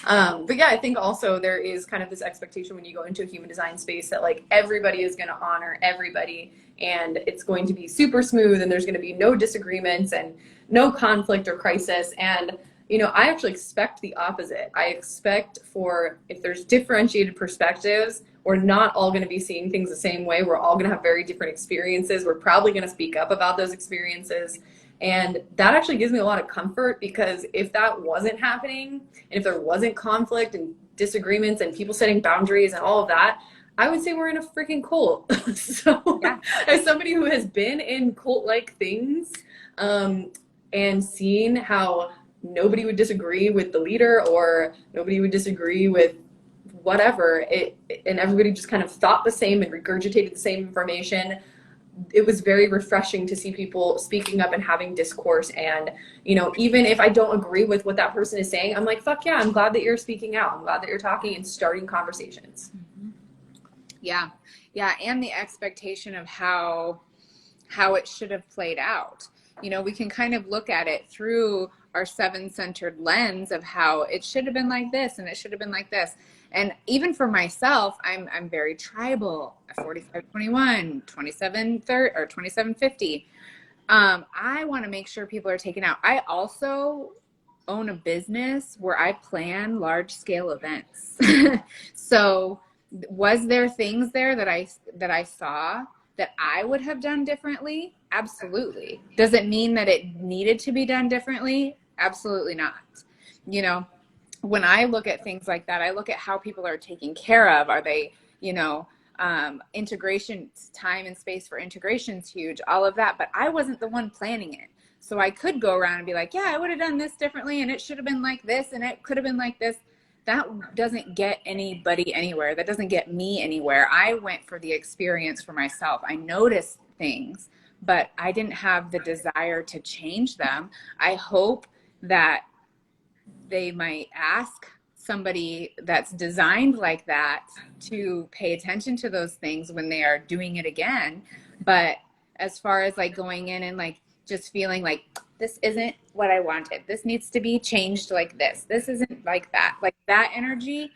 But yeah, I think also there is kind of this expectation when you go into a human design space that like everybody is going to honor everybody, and it's going to be super smooth, and there's going to be no disagreements and no conflict or crisis. And I actually expect the opposite. I expect for if there's differentiated perspectives, we're not all going to be seeing things the same way. We're all going to have very different experiences. We're probably going to speak up about those experiences. And that actually gives me a lot of comfort, because if that wasn't happening, and if there wasn't conflict and disagreements and people setting boundaries and all of that, I would say we're in a freaking cult. So yeah. As somebody who has been in cult-like things and seen how nobody would disagree with the leader, or nobody would disagree with whatever, and everybody just kind of thought the same and regurgitated the same information, it was very refreshing to see people speaking up and having discourse. And even if I don't agree with what that person is saying, I'm like, fuck yeah, I'm glad that you're speaking out. I'm glad that you're talking and starting conversations. Yeah. And the expectation of how it should have played out. We can kind of look at it through our 7-centered lens of how it should have been like this and it should have been like this. And even for myself, I'm very tribal, 45-21, 27-30, or 27-50. I want to make sure people are taken out. I also own a business where I plan large scale events. So was there things there that I saw that I would have done differently? Absolutely. Does it mean that it needed to be done differently? Absolutely not. When I look at things like that, I look at how people are taken care of. Are they, integration, time and space for integration is huge, all of that. But I wasn't the one planning it. So I could go around and be like, yeah, I would have done this differently, and it should have been like this, and it could have been like this. That doesn't get anybody anywhere. That doesn't get me anywhere. I went for the experience for myself. I noticed things, but I didn't have the desire to change them. I hope that they might ask somebody that's designed like that to pay attention to those things when they are doing it again. But as far as like going in and like just feeling like this isn't what I wanted, this needs to be changed like this isn't like that energy,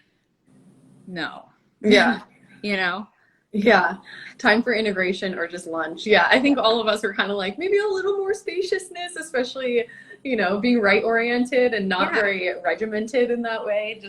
no. Yeah. Yeah. Time for integration or just lunch. Yeah, I think all of us are kind of like maybe a little more spaciousness, especially being right oriented and not very regimented in that way.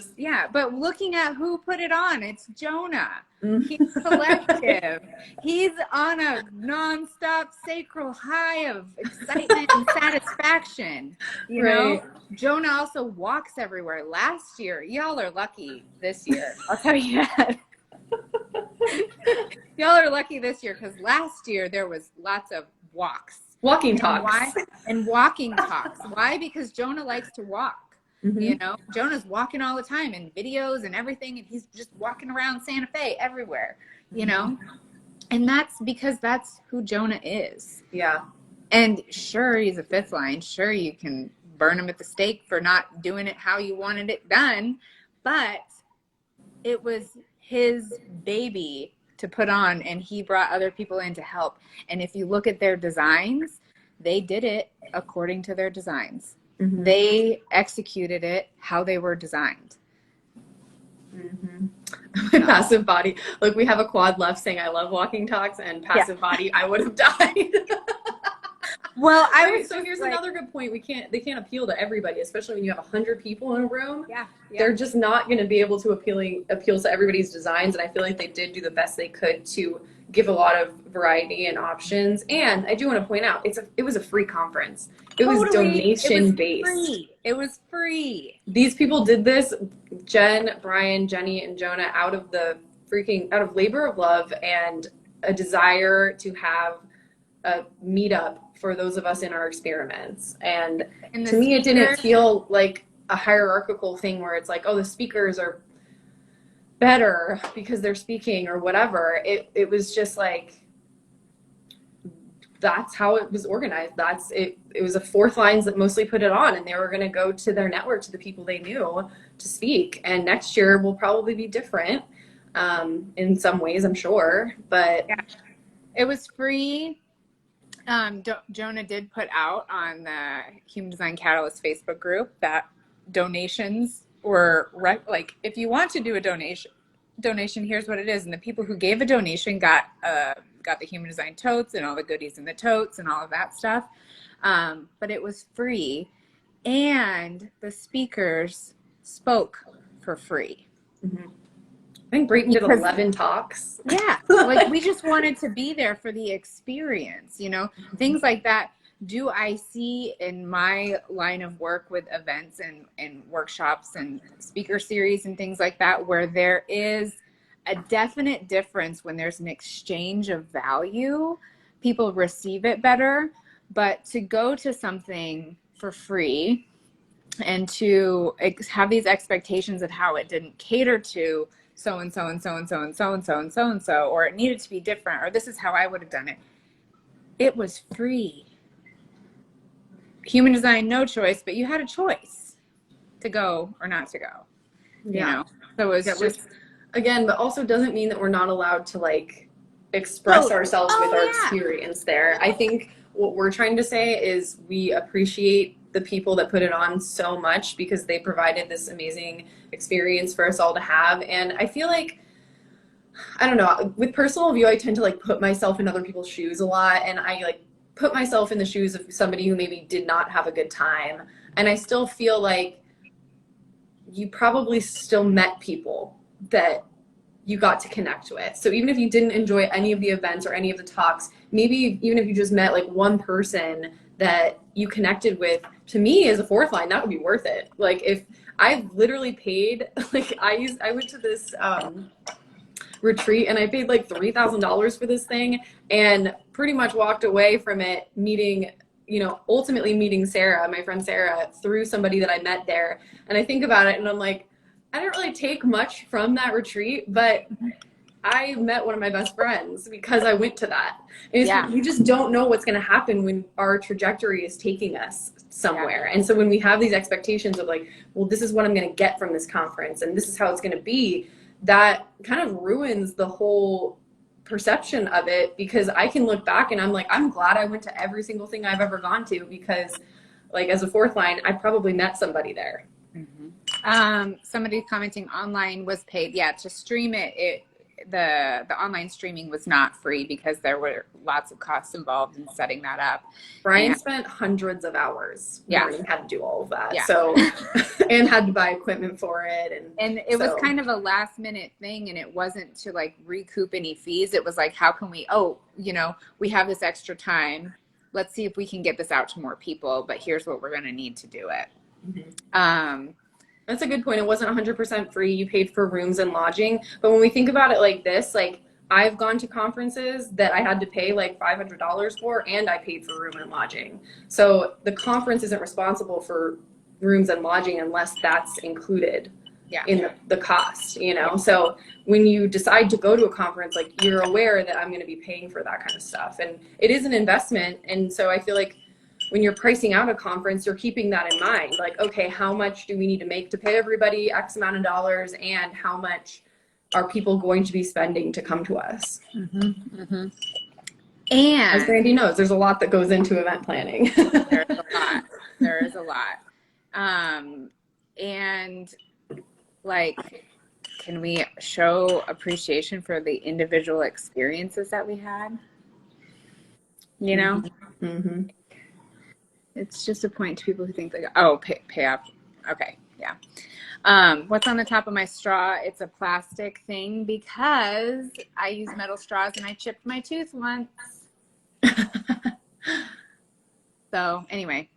But looking at who put it on, it's Jonah. He's collective. He's on a nonstop sacral high of excitement and satisfaction. Right. Jonah also walks everywhere. Last year, y'all are lucky this year. I'll tell you that. Y'all are lucky this year, because last year there was lots of walks. Walking talks. Why? And walking talks. Why? Because Jonah likes to walk. Mm-hmm. Jonah's walking all the time in videos and everything, and he's just walking around Santa Fe everywhere, and that's because that's who Jonah is. Yeah. And sure, he's a fifth line. Sure, you can burn him at the stake for not doing it how you wanted it done, but it was his baby to put on, and he brought other people in to help. And if you look at their designs, they did it according to their designs. Mm-hmm. They executed it how they were designed. Mm-hmm. My passive body, look, we have a quad left saying I love walking talks, and passive body, I would have died. Well, I Right, was so here's like, another good point. They can't appeal to everybody, especially when you have 100 people in a room. yeah, yeah. They're just not going to be able to appeal to everybody's designs, and I feel like they did do the best they could to give a lot of variety and options. And I do want to point out, it was a free conference. It was Totally. It was donation based. free. It was free. These people did this, Jen, Brian, Jenny, and Jonah, out of labor of love and a desire to have a meetup for those of us in our experiments. And to me, it didn't feel like a hierarchical thing where it's like, oh, the speakers are better because they're speaking or whatever. It was just like, that's how it was organized. It was a fourth lines that mostly put it on, and they were going to go to their network, to the people they knew, to speak. And next year will probably be different in some ways, I'm sure. But yeah, it was free. Jonah did put out on the Human Design Catalyst Facebook group that donations were like, if you want to do a donation, here's what it is. And the people who gave a donation got the Human Design totes and all the goodies in the totes and all of that stuff. But it was free, and the speakers spoke for free. Mm-hmm. I think Brayton did 11 talks. Yeah, like we just wanted to be there for the experience, things like that. Do I see in my line of work with events and workshops and speaker series and things like that, where there is a definite difference when there's an exchange of value, people receive it better. But to go to something for free and to have these expectations of how it didn't cater to so and so and so and so and so and so and so and so, or it needed to be different, or this is how I would have done it. It was free. Human Design, no choice, but you had a choice to go or not to go. Yeah. So it was just, again, but also doesn't mean that we're not allowed to like express ourselves with our experience there. I think what we're trying to say is we appreciate the people that put it on so much because they provided this amazing experience for us all to have. And I feel like, I don't know, with personal view, I tend to like put myself in other people's shoes a lot, and I like put myself in the shoes of somebody who maybe did not have a good time. And I still feel like you probably still met people that you got to connect with. So even if you didn't enjoy any of the events or any of the talks, maybe even if you just met like one person that you connected with, to me as a fourth line, that would be worth it. Like if I've literally paid, like I went to this retreat and I paid like $3,000 for this thing and pretty much walked away from it meeting, ultimately meeting Sarah, my friend Sarah, through somebody that I met there. And I think about it and I'm like, I didn't really take much from that retreat, but I met one of my best friends because I went to that. And you just don't know what's going to happen when our trajectory is taking us somewhere. Yeah. And so when we have these expectations of like, well, this is what I'm going to get from this conference and this is how it's going to be, that kind of ruins the whole perception of it, because I can look back and I'm like, I'm glad I went to every single thing I've ever gone to, because like as a fourth line, I probably met somebody there. Mm-hmm. Somebody commenting online was paid. Yeah, to stream it, the online streaming was not free because there were lots of costs involved in setting that up. Brian spent hundreds of hours learning how to do all of that. So and had to buy equipment for it, and it was kind of a last minute thing, and it wasn't to like recoup any fees. It was like, how can we we have this extra time, let's see if we can get this out to more people, but here's what we're going to need to do it. Mm-hmm. That's a good point. It wasn't 100% free. You paid for rooms and lodging. But when we think about it like this, like I've gone to conferences that I had to pay like $500 for, and I paid for room and lodging. So the conference isn't responsible for rooms and lodging unless that's included in the cost, So when you decide to go to a conference, like you're aware that I'm going to be paying for that kind of stuff. And it is an investment. And so I feel like when you're pricing out a conference, you're keeping that in mind. Like, okay, how much do we need to make to pay everybody X amount of dollars, and how much are people going to be spending to come to us? Mm-hmm. Mm-hmm. And as Brandy knows, there's a lot that goes into event planning. There is a lot. And like, can we show appreciation for the individual experiences that we had? Mm-hmm. It's just a point to people who think like, oh, pay off. Okay, yeah. What's on the top of my straw? It's a plastic thing because I use metal straws and I chipped my tooth once. So anyway,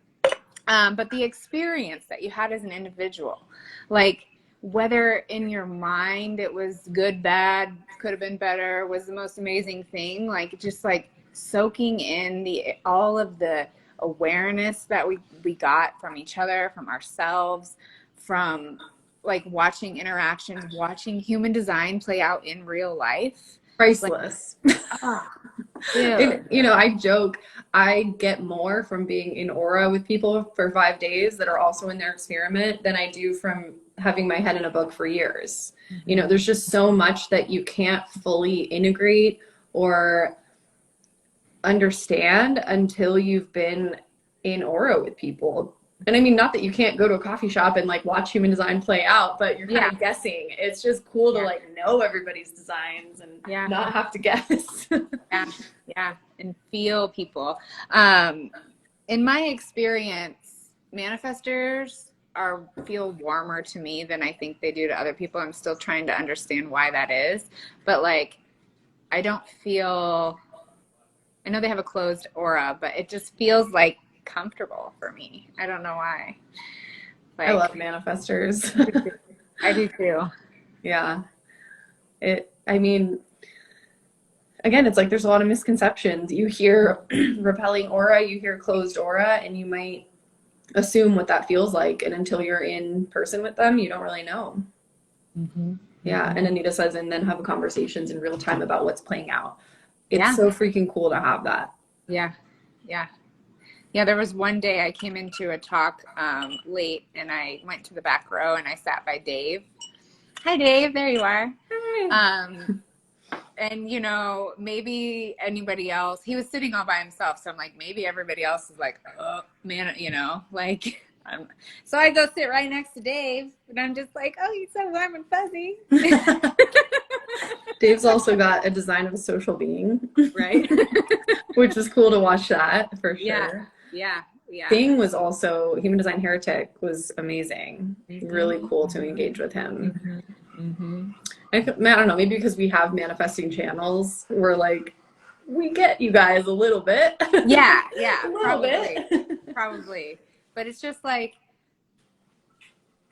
but the experience that you had as an individual, like whether in your mind it was good, bad, could have been better, was the most amazing thing. Like just like soaking in all of the awareness that we got from each other, from ourselves, from like watching interactions, watching human design play out in real life. Priceless. Like, oh, and, you know, I joke, I get more from being in aura with people for 5 days that are also in their experiment than I do from having my head in a book for years. Mm-hmm. You know, there's just so much that you can't fully integrate or understand until you've been in aura with people. And I mean, not that you can't go to a coffee shop and like watch human design play out, but you're kind of guessing. It's just cool to like know everybody's designs and not have to guess. Yeah, and feel people. In my experience, manifestors feel warmer to me than I think they do to other people. I'm still trying to understand why that is, but like, I don't feel. I know they have a closed aura, but it just feels like comfortable for me. I don't know why. Like, I love manifestors. I do too. Yeah. I mean, again, it's like there's a lot of misconceptions. You hear repelling aura, you hear closed aura, and you might assume what that feels like. And until you're in person with them, you don't really know. Mm-hmm. Yeah. And Anita says, and then have conversations in real time about what's playing out. It's so freaking cool to have that. Yeah. Yeah, there was one day I came into a talk late and I went to the back row and I sat by Dave. Hi, Dave. There you are. Hi. And, you know, maybe anybody else, he was sitting all by himself. So I'm like, maybe everybody else is like, oh, man, you know, like, so I go sit right next to Dave and I'm just like, oh, he's so warm and fuzzy. Dave's also got a design of a social being. Right. Which is cool to watch that for sure. Yeah. Thing was also, Human Design Heretic was amazing. Mm-hmm. Really cool to engage with him. Mm-hmm. I don't know, maybe because we have manifesting channels, we're like, we get you guys a little bit. Yeah, a little bit. Probably. But it's just like,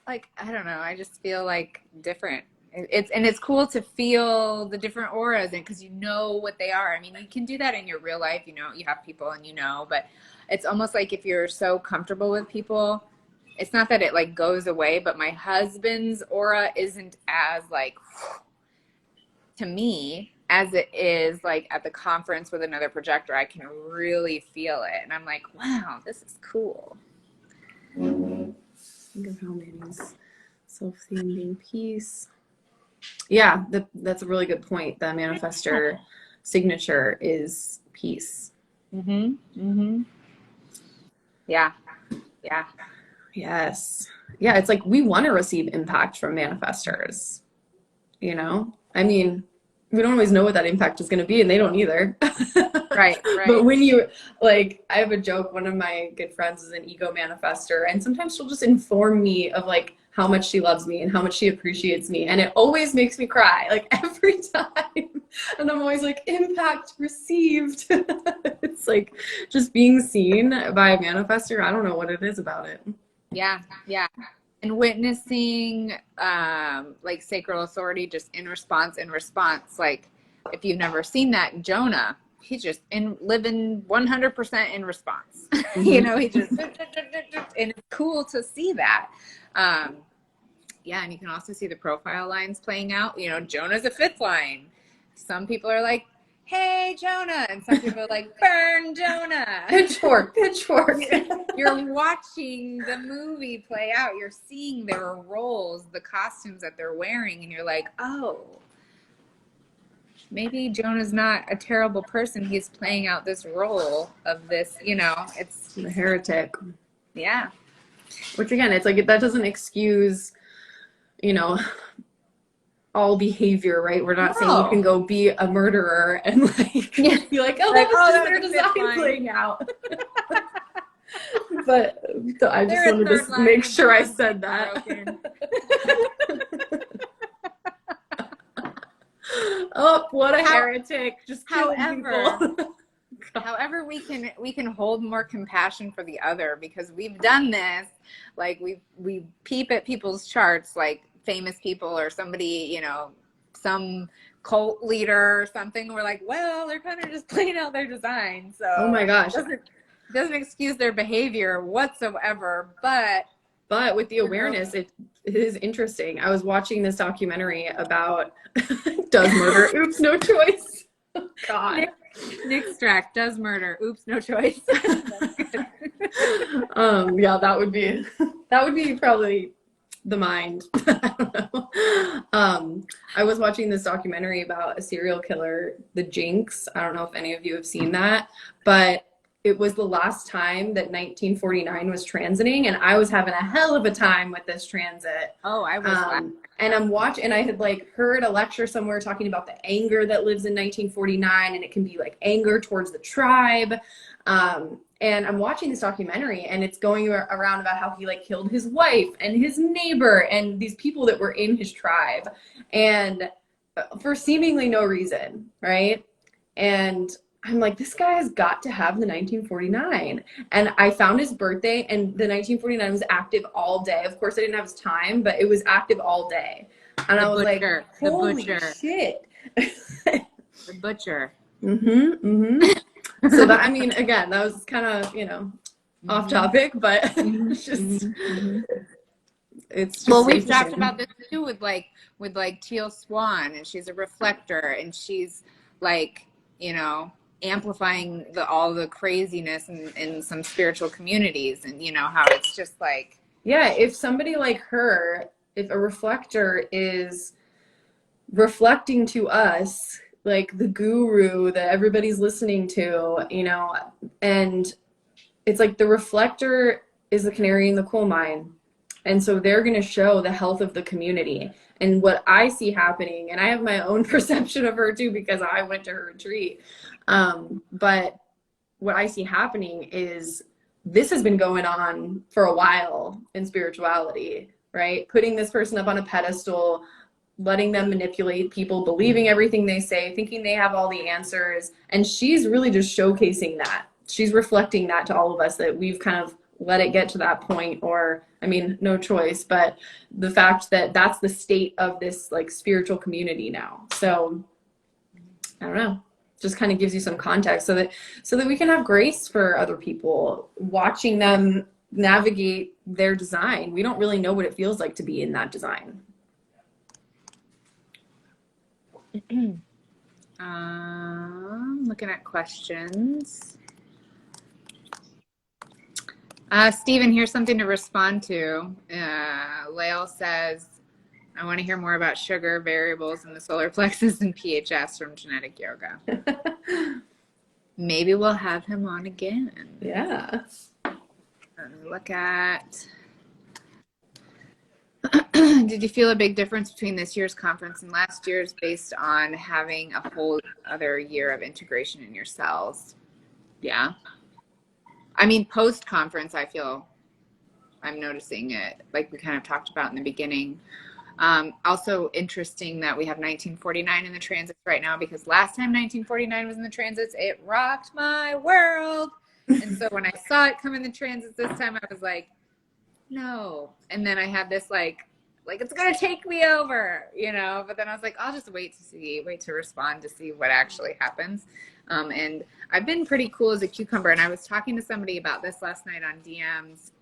I don't know, I just feel like different. It's cool to feel the different auras and because you know what they are. I mean, you can do that in your real life, you know, you have people and you know, but it's almost like if you're so comfortable with people, it's not that it like goes away, but my husband's aura isn't as like to me as it is like at the conference with another projector. I can really feel it and I'm like, wow, this is cool. Think of how many self-seeing being peace. Yeah, that's a really good point. The manifestor signature is peace. Yeah. Yes. Yeah, it's like we want to receive impact from manifestors. You know? I mean, we don't always know what that impact is going to be, and they don't either. Right. But when you, like, I have a joke. One of my good friends is an ego manifestor, and sometimes she'll just inform me of, like, how much she loves me and how much she appreciates me. And it always makes me cry, like, every time. And I'm always like, impact received. It's like just being seen by a manifestor. I don't know what it is about it. Yeah. And witnessing, like, sacral authority just in response. Like, if you've never seen that, Jonah, he's just living 100% in response. Mm-hmm. You know, he just, and it's cool to see that. And you can also see the profile lines playing out. You know, Jonah's a fifth line. Some people are like, hey, Jonah. And some people are like, burn Jonah. Pitchfork. You're watching the movie play out. You're seeing their roles, the costumes that they're wearing. And you're like, oh, maybe Jonah's not a terrible person. He's playing out this role of this, you know, it's the heretic. Yeah. Which again, it's like, that doesn't excuse, you know, all behavior, right? We're not saying you can go be a murderer and like be like, oh, that was just their design playing out. But I just They're a wanted third to line make and sure I something's said that. broken. Oh, what a heretic. Just killing However, people. however, we can hold more compassion for the other, because we've done this. Like we peep at people's charts, like famous people or somebody, you know, some cult leader or something. We're like, well, they're kind of just playing out their design. So Oh my gosh. doesn't excuse their behavior whatsoever. But with the awareness, it is interesting. I was watching this documentary about does murder. Oops, no choice. Oh, God. Nick Strack does murder. Oops, no choice. Yeah, that would be probably the mind. I don't know. I was watching this documentary about a serial killer, the Jinx. I don't know if any of you have seen that, but it was the last time that 1949 was transiting, and I was having a hell of a time with this transit. Oh, I was and I'm watching, and I had like heard a lecture somewhere talking about the anger that lives in 1949, and it can be like anger towards the tribe. And I'm watching this documentary, and it's going around about how he like killed his wife and his neighbor and these people that were in his tribe, and for seemingly no reason, right? And I'm like, this guy has got to have the 1949. And I found his birthday, and the 1949 was active all day. Of course, I didn't have his time, but it was active all day. And I was like, holy shit. The butcher. So that, I mean, again, that was kind of, you know, off topic, but it's just, it's just. Well, we've talked about this too with Teal Swan, and she's a reflector, and she's like, you know, amplifying all the craziness in some spiritual communities, and you know how it's just like, yeah, if somebody like her, if a reflector is reflecting to us like the guru that everybody's listening to, you know, and it's like the reflector is the canary in the coal mine. And so they're going to show the health of the community. And what I see happening, and I have my own perception of her too, because I went to her retreat. But what I see happening is this has been going on for a while in spirituality, right? Putting this person up on a pedestal, letting them manipulate people, believing everything they say, thinking they have all the answers. And she's really just showcasing that. She's reflecting that to all of us, that we've kind of let it get to that point, or, I mean, no choice, but the fact that that's the state of this like spiritual community now. So I don't know, just kind of gives you some context so that we can have grace for other people, watching them navigate their design. We don't really know what it feels like to be in that design. Looking at questions. Stephen, here's something to respond to. Lael says, I want to hear more about sugar, variables in the solar plexus, and PHS from genetic yoga. Maybe we'll have him on again. Yeah. Let me look at. Did you feel a big difference between this year's conference and last year's based on having a whole other year of integration in your cells? Yeah. I mean, post-conference, I feel I'm noticing it, like we kind of talked about in the beginning. Also interesting that we have 1949 in the transits right now, because last time 1949 was in the transits, it rocked my world. And so when I saw it come in the transits this time, I was like, no. And then I had this like it's gonna take me over, you know. But then I was like, I'll just wait to respond to see what actually happens. And I've been pretty cool as a cucumber. And I was talking to somebody about this last night on DMs.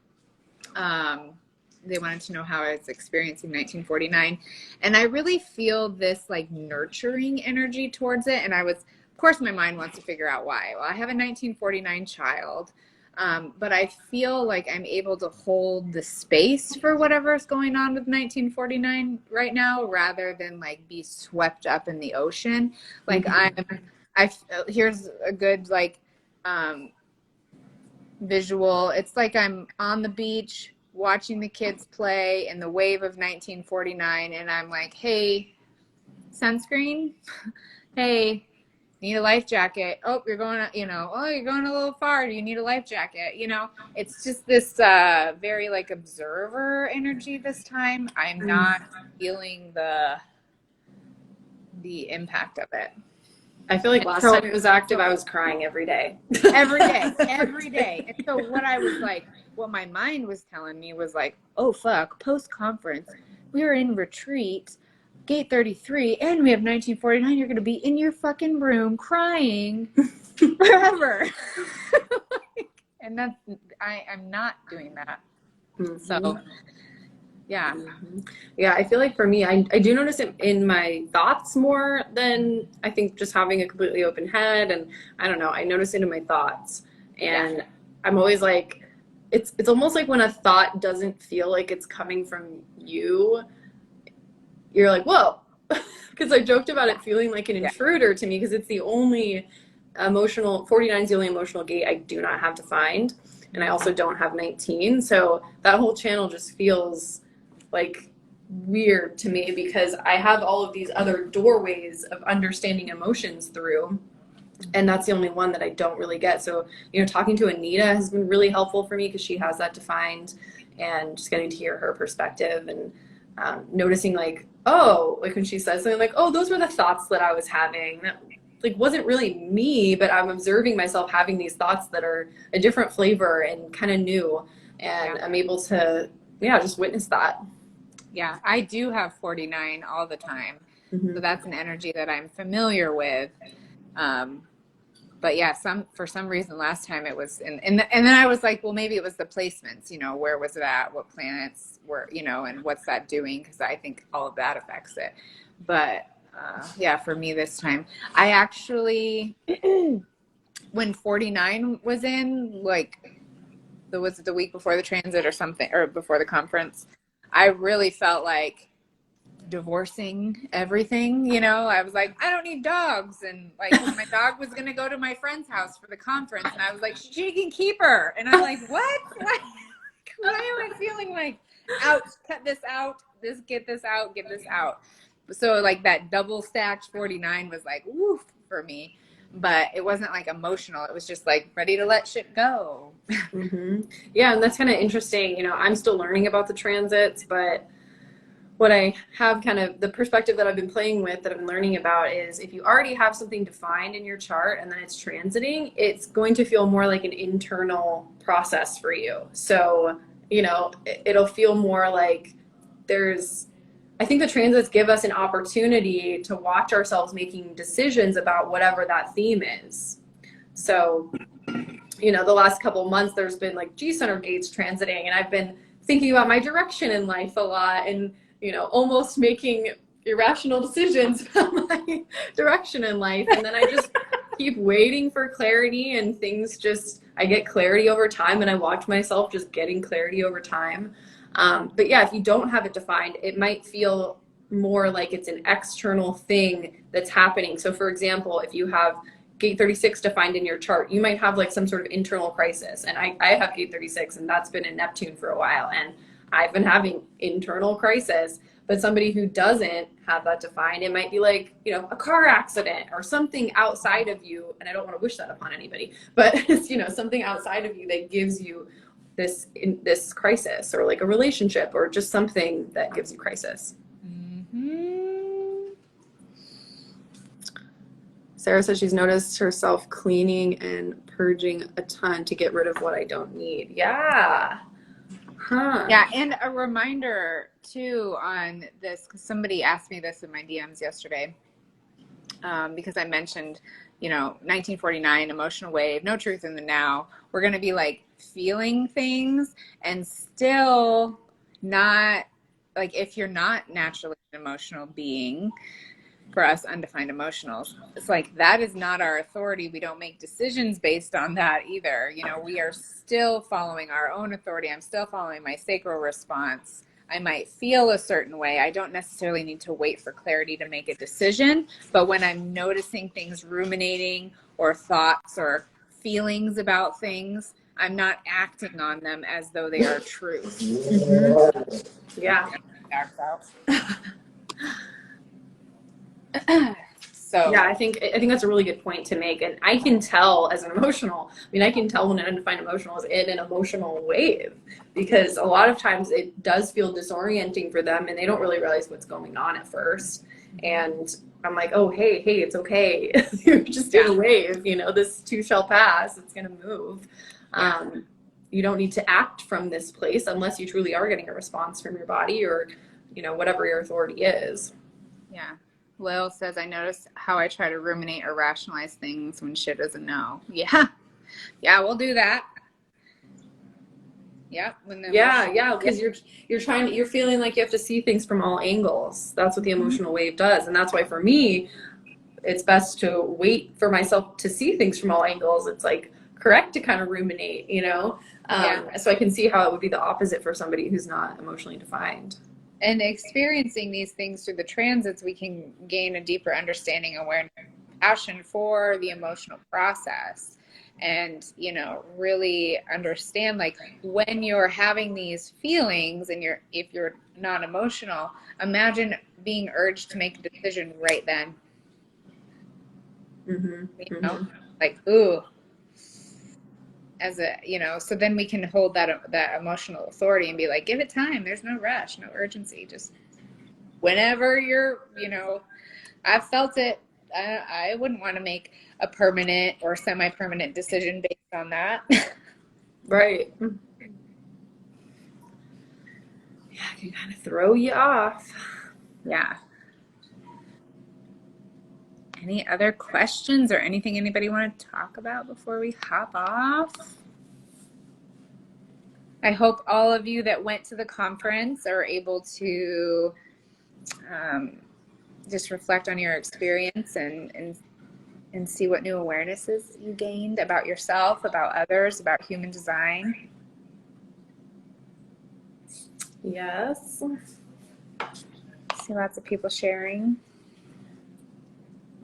They wanted to know how I was experiencing 1949, and I really feel this like nurturing energy towards it. And of course, my mind wants to figure out why. Well, I have a 1949 child. But I feel like I'm able to hold the space for whatever's going on with 1949 right now, rather than like be swept up in the ocean. Like here's a good like visual. It's like I'm on the beach watching the kids play in the wave of 1949, and I'm like, hey, sunscreen, hey, need a life jacket. Oh, you're going, you're going a little far. Do you need a life jacket? It's just this very like observer energy this time. I'm not feeling the impact of it. I feel like And last so, time it was active, I was crying every day. every day. And so what I was like, what my mind was telling me was like, oh fuck, post-conference, we're in retreat, gate 33, and we have 1949. You're going to be in your fucking room crying forever. And I'm not doing that. Mm-hmm. So, yeah. Mm-hmm. Yeah, I feel like for me, I do notice it in my thoughts more than I think just having a completely open head. And I don't know, I notice it in my thoughts. And I'm always like, it's almost like when a thought doesn't feel like it's coming from you, you're like, whoa. Because I joked about it feeling like an intruder to me because it's the only 49 is the only emotional gate I do not have defined. And I also don't have 19. So that whole channel just feels like weird to me because I have all of these other doorways of understanding emotions through, and that's the only one that I don't really get. So, talking to Anita has been really helpful for me because she has that defined, and just getting to hear her perspective and noticing like when she says something like, oh, those were the thoughts that I was having. That like wasn't really me, but I'm observing myself having these thoughts that are a different flavor and kind of new, and I'm able to just witness that. Yeah, I do have 49 all the time. Mm-hmm. So that's an energy that I'm familiar with. But yeah, for some reason last time it was, and then I was like, well, maybe it was the placements, where was it at? What planets were, and what's that doing? Because I think all of that affects it. But for me this time, I actually, when 49 was in, like, was it the week before the transit or something, or before the conference, I really felt like divorcing everything. I was like, I don't need dogs, and like my dog was gonna go to my friend's house for the conference, and I was like, she can keep her, and I'm like, what? Why am I feeling like, out, cut this out, get this out? So like that double stacked 49 was like woof for me, but it wasn't like emotional. It was just like ready to let shit go. Mm-hmm. Yeah, and that's kind of interesting. I'm still learning about the transits, but what I have kind of the perspective that I've been playing with, that I've been learning about, is if you already have something defined in your chart and then it's transiting, it's going to feel more like an internal process for you. So, it'll feel more like I think the transits give us an opportunity to watch ourselves making decisions about whatever that theme is. So, the last couple of months, there's been like G-center gates transiting, and I've been thinking about my direction in life a lot, and almost making irrational decisions about my direction in life. And then I just keep waiting for clarity, and I get clarity over time, and I watch myself just getting clarity over time. But yeah, if you don't have it defined, it might feel more like it's an external thing that's happening. So for example, if you have gate 36 defined in your chart, you might have like some sort of internal crisis. And I have gate 36, and that's been in Neptune for a while. And I've been having internal crisis. But somebody who doesn't have that defined, it might be like, a car accident or something outside of you. And I don't want to wish that upon anybody, but it's, something outside of you that gives you this crisis, or like a relationship, or just something that gives you crisis. Mm-hmm. Sarah says she's noticed herself cleaning and purging a ton to get rid of what I don't need. Yeah. Huh. Yeah, and a reminder too on this, because somebody asked me this in my DMs yesterday, because I mentioned, 1949, emotional wave, no truth in the now. We're going to be like feeling things and still not, like, if you're not naturally an emotional being, for us undefined emotionals, it's like that is not our authority. We don't make decisions based on that either. We are still following our own authority. I'm still following my sacral response. I might feel a certain way. I don't necessarily need to wait for clarity to make a decision, but when I'm noticing things, ruminating, or thoughts or feelings about things, I'm not acting on them as though they are truth. Mm-hmm. Yeah. So yeah, I think that's a really good point to make. And I can tell as an emotional, I mean, I can tell when an undefined emotional is in an emotional wave, because a lot of times it does feel disorienting for them and they don't really realize what's going on at first. And I'm like, oh, hey, it's okay. You're just in a wave, you know, this too shall pass. It's going to move. You don't need to act from this place unless you truly are getting a response from your body or, you know, whatever your authority is. Yeah. Lil says, I notice how I try to ruminate or rationalize things when shit is a no. Yeah. Yeah, we'll do that. Yep. Because you're feeling like you have to see things from all angles. That's what the emotional wave does. And that's why for me, it's best to wait for myself to see things from all angles. It's like correct to kind of ruminate, you know? So I can see how it would be the opposite for somebody who's not emotionally defined. And experiencing these things through the transits, we can gain a deeper understanding, awareness, passion for the emotional process. And, you know, really understand, like, when you're having these feelings and if you're not emotional, imagine being urged to make a decision right then. You know, like, ooh, as a, you know, so then we can hold that emotional authority and be like, give it time. There's no rush, no urgency. Just whenever you're, you know, I've felt it. I wouldn't want to make a permanent or semi-permanent decision based on that. Right. Yeah, it can kind of throw you off. Yeah. Any other questions or anything anybody want to talk about before we hop off? I hope all of you that went to the conference are able to just reflect on your experience and see what new awarenesses you gained about yourself, about others, about human design. Yes. See lots of people sharing.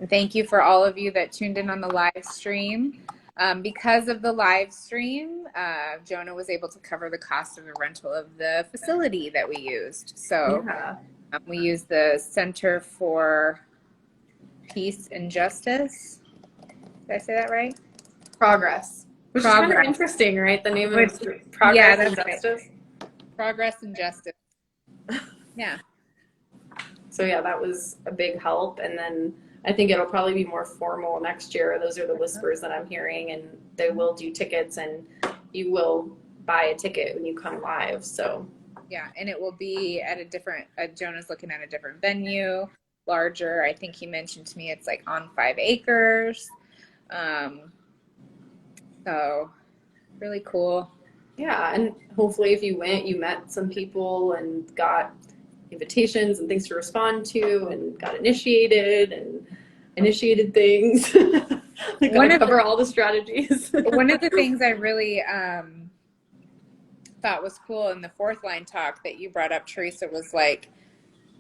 And thank you for all of you that tuned in on the live stream. Because of the live stream, Jonah was able to cover the cost of the rental of the facility that we used. So we used the Center for Peace and Justice. Did I say that right? Progress. Which is kind of interesting, right? The name of it, Progress and Justice. Right. Progress and Justice. Yeah. So yeah, that was a big help. And then I think it'll probably be more formal next year. Those are the whispers that I'm hearing, and they will do tickets, and you will buy a ticket when you come live. So yeah, and it will be at a different, Jonah's looking at a different venue, larger. I think he mentioned to me it's like on 5 acres. So really cool. Yeah, and hopefully if you went, you met some people and got invitations and things to respond to, and got initiated and initiated things. Like cover all the strategies. One of the things I really thought was cool in the fourth line talk that you brought up, Teresa, was like,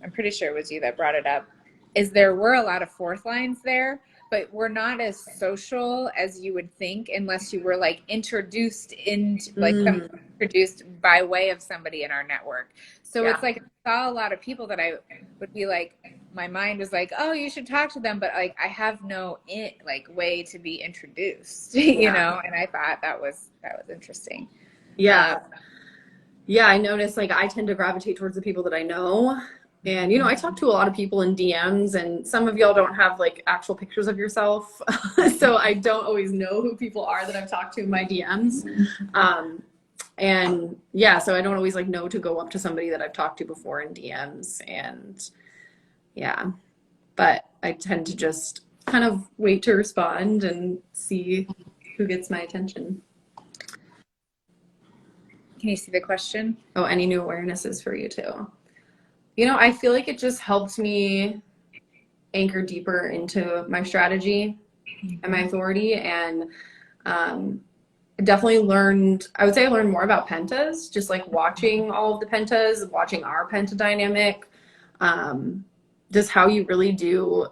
I'm pretty sure it was you that brought it up, is there were a lot of fourth lines there, but we're not as social as you would think unless you were like introduced into like introduced by way of somebody in our network. So it's like I saw a lot of people that I would be like, my mind was like, oh, you should talk to them, but like I have no way to be introduced, you know. And I thought that was interesting. Yeah, I noticed like I tend to gravitate towards the people that I know. And, you know, I talk to a lot of people in DMs, and some of y'all don't have like actual pictures of yourself. So I don't always know who people are that I've talked to in my DMs. And yeah, so I don't always like know to go up to somebody that I've talked to before in DMs. And yeah, but I tend to just kind of wait to respond and see who gets my attention. Can you see the question? Oh, any new awarenesses for you too? You know, I feel like it just helps me anchor deeper into my strategy and my authority. And definitely I would say I learned more about pentas, just like watching all of the pentas, watching our penta dynamic, just how you really do.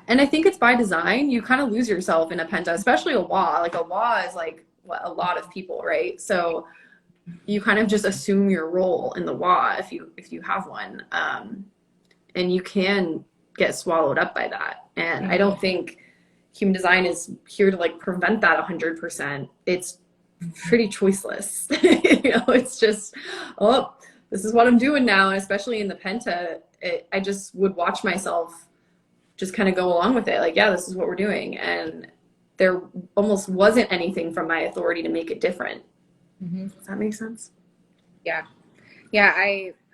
And I think it's by design. You kind of lose yourself in a penta, especially a wa. Like a wa is like a lot of people, right? So you kind of just assume your role in the wa if you have one, and you can get swallowed up by that. And I don't think human design is here to like prevent that 100%. It's pretty choiceless. It's just, oh, this is what I'm doing now. And especially in the Penta, I just would watch myself just kind of go along with it. Like, yeah, this is what we're doing. And there almost wasn't anything from my authority to make it different. Does that make sense? Yeah.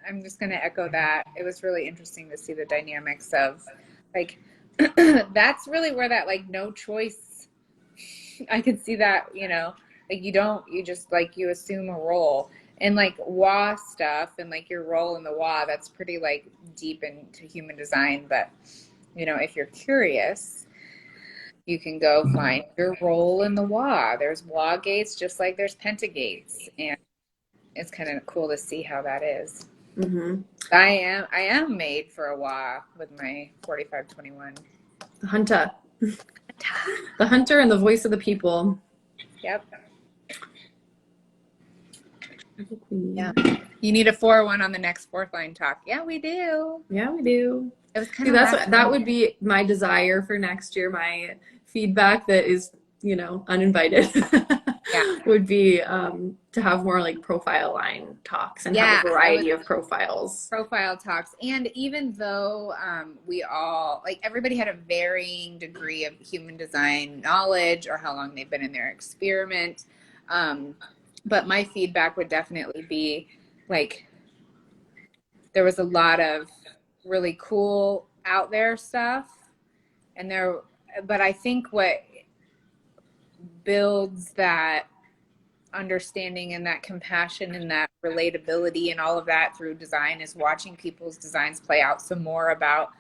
I'm just going to echo that. It was really interesting to see the dynamics of like, that's really where that like no choice, I could see that, like you just like you assume a role and like WA stuff and like your role in the WA, that's pretty like deep into human design. But, if you're curious, you can go find your role in the WA. There's WA gates just like there's Penta gates. And it's kind of cool to see how that is. I am made for a WA with my 4521. The hunter. The hunter and the voice of the people. Yep. Yeah. You need a 4-1 on the next fourth line talk. Yeah, we do. Yeah, we do. It was kind of that would be my desire for next year. My feedback that is, uninvited would be to have more like profile line talks and have a variety of profiles. Profile talks. And even though we all, like everybody had a varying degree of human design knowledge or how long they've been in their experiment. But my feedback would definitely be like, there was a lot of really cool out there stuff but I think what builds that understanding and that compassion and that relatability and all of that through design is watching people's designs play out some more about,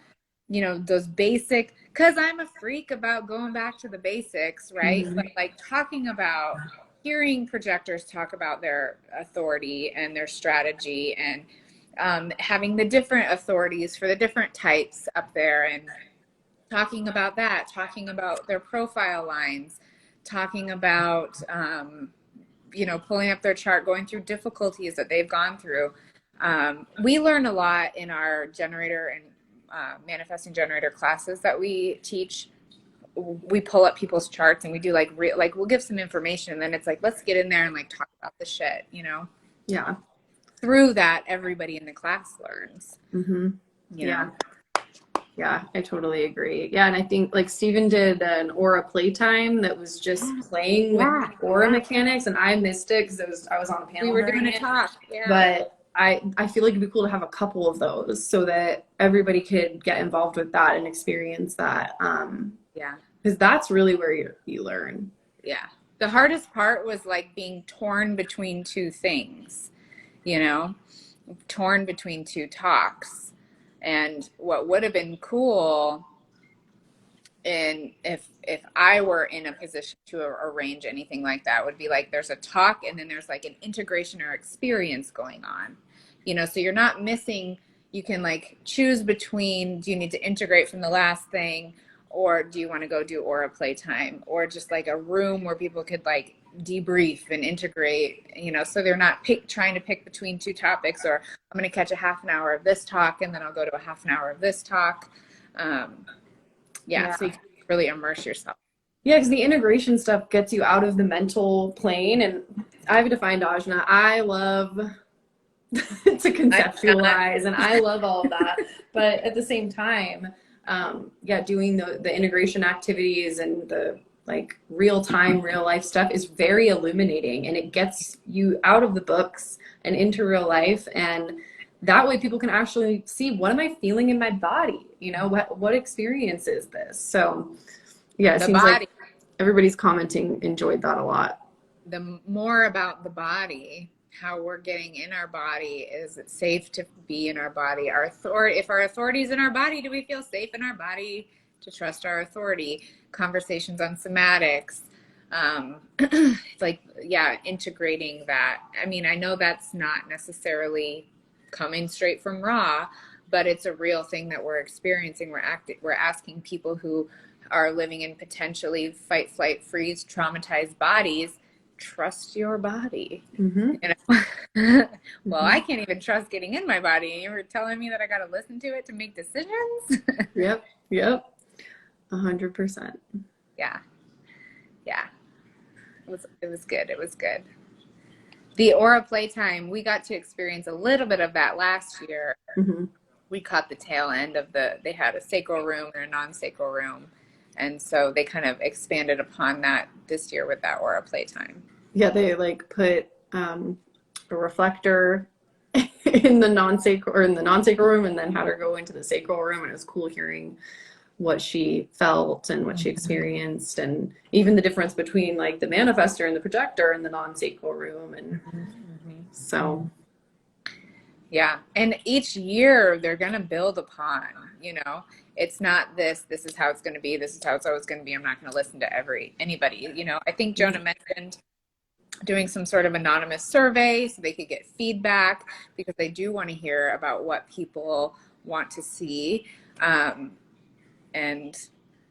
those basic, because I'm a freak about going back to the basics, right? But like talking about hearing projectors talk about their authority and their strategy and having the different authorities for the different types up there and talking about that, talking about their profile lines, talking about, pulling up their chart, going through difficulties that they've gone through. We learn a lot in our generator and manifesting generator classes that we teach. We pull up people's charts and we do like we'll give some information and then it's like, let's get in there and like talk about the shit, Yeah. Through that, everybody in the class learns. Yeah, I totally agree. Yeah, and I think like Steven did an aura playtime that was just playing with aura mechanics, and I missed it because I was on a panel. We were doing a talk, but I feel like it'd be cool to have a couple of those so that everybody could get involved with that and experience that. Because that's really where you learn. Yeah, the hardest part was like being torn between two things, torn between two talks. And what would have been cool, and if I were in a position to arrange anything like that, would be like there's a talk and then there's like an integration or experience going on, so you're not missing. You can like choose between, do you need to integrate from the last thing, or do you want to go do aura playtime, or just like a room where people could like debrief and integrate, so they're not trying to pick between two topics, or I'm going to catch a half an hour of this talk and then I'll go to a half an hour of this talk. So you can really immerse yourself. Yeah, because the integration stuff gets you out of the mental plane. And I've defined Ajna. I love to conceptualize and I love all of that. But at the same time, doing the integration activities and the like real time, real life stuff is very illuminating, and it gets you out of the books and into real life. And that way people can actually see, what am I feeling in my body? What experience is this? So yeah, it seems like everybody's commenting enjoyed that a lot. The more about the body, how we're getting in our body. Is it safe to be in our body? If our authority is in our body, do we feel safe in our body to trust our authority? Conversations on somatics, integrating that. I mean, I know that's not necessarily coming straight from raw, but it's a real thing that we're experiencing. We're asking people who are living in potentially fight, flight, freeze, traumatized bodies trust your body. Mm-hmm. You know? Well, Mm-hmm. I can't even trust getting in my body. You were telling me that I got to listen to it to make decisions. Yep. 100%. Yeah. Yeah. It was good. It was good. The Aura Playtime, we got to experience a little bit of that last year. Mm-hmm. We caught the tail end of they had a sacral room and a non-sacral room. And so they kind of expanded upon that this year with that Aura Playtime. Yeah, they like put a reflector in the non-sacral room, and then had her go into the sacral room, and it was cool hearing what she felt and what she experienced, and even the difference between like the manifester and the projector in the non-sacral room. And so yeah, and each year they're going to build upon, it's not this is how it's going to be, this is how it's always going to be, I'm not going to listen to anybody. I think Jonah mentioned doing some sort of anonymous survey so they could get feedback, because they do want to hear about what people want to see. And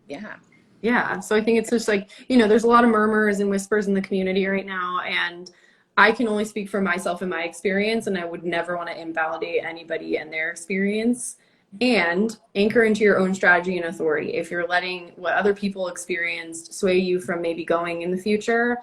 yeah. So I think it's just like, there's a lot of murmurs and whispers in the community right now, and I can only speak for myself and my experience, and I would never want to invalidate anybody and their experience. And anchor into your own strategy and authority. If you're letting what other people experienced sway you from maybe going in the future,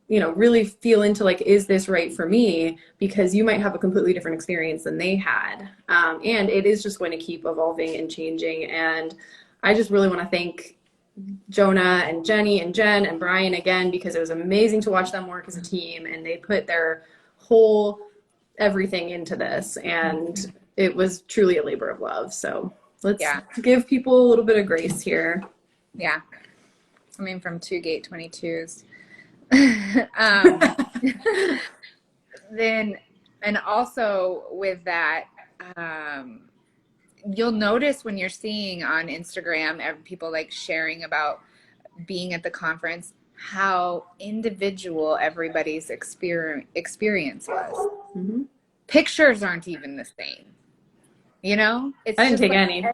really feel into like, is this right for me? Because you might have a completely different experience than they had. And it is just going to keep evolving and changing. And I just really want to thank Jonah and Jenny and Jen and Brian again, because it was amazing to watch them work as a team, and they put their whole everything into this, and it was truly a labor of love. So let's give people a little bit of grace here. Yeah. Coming from two gate 22s. Then, and also with that, you'll notice when you're seeing on Instagram people like sharing about being at the conference, how individual everybody's experience was. Mm-hmm. Pictures aren't even the same. It's I didn't take any.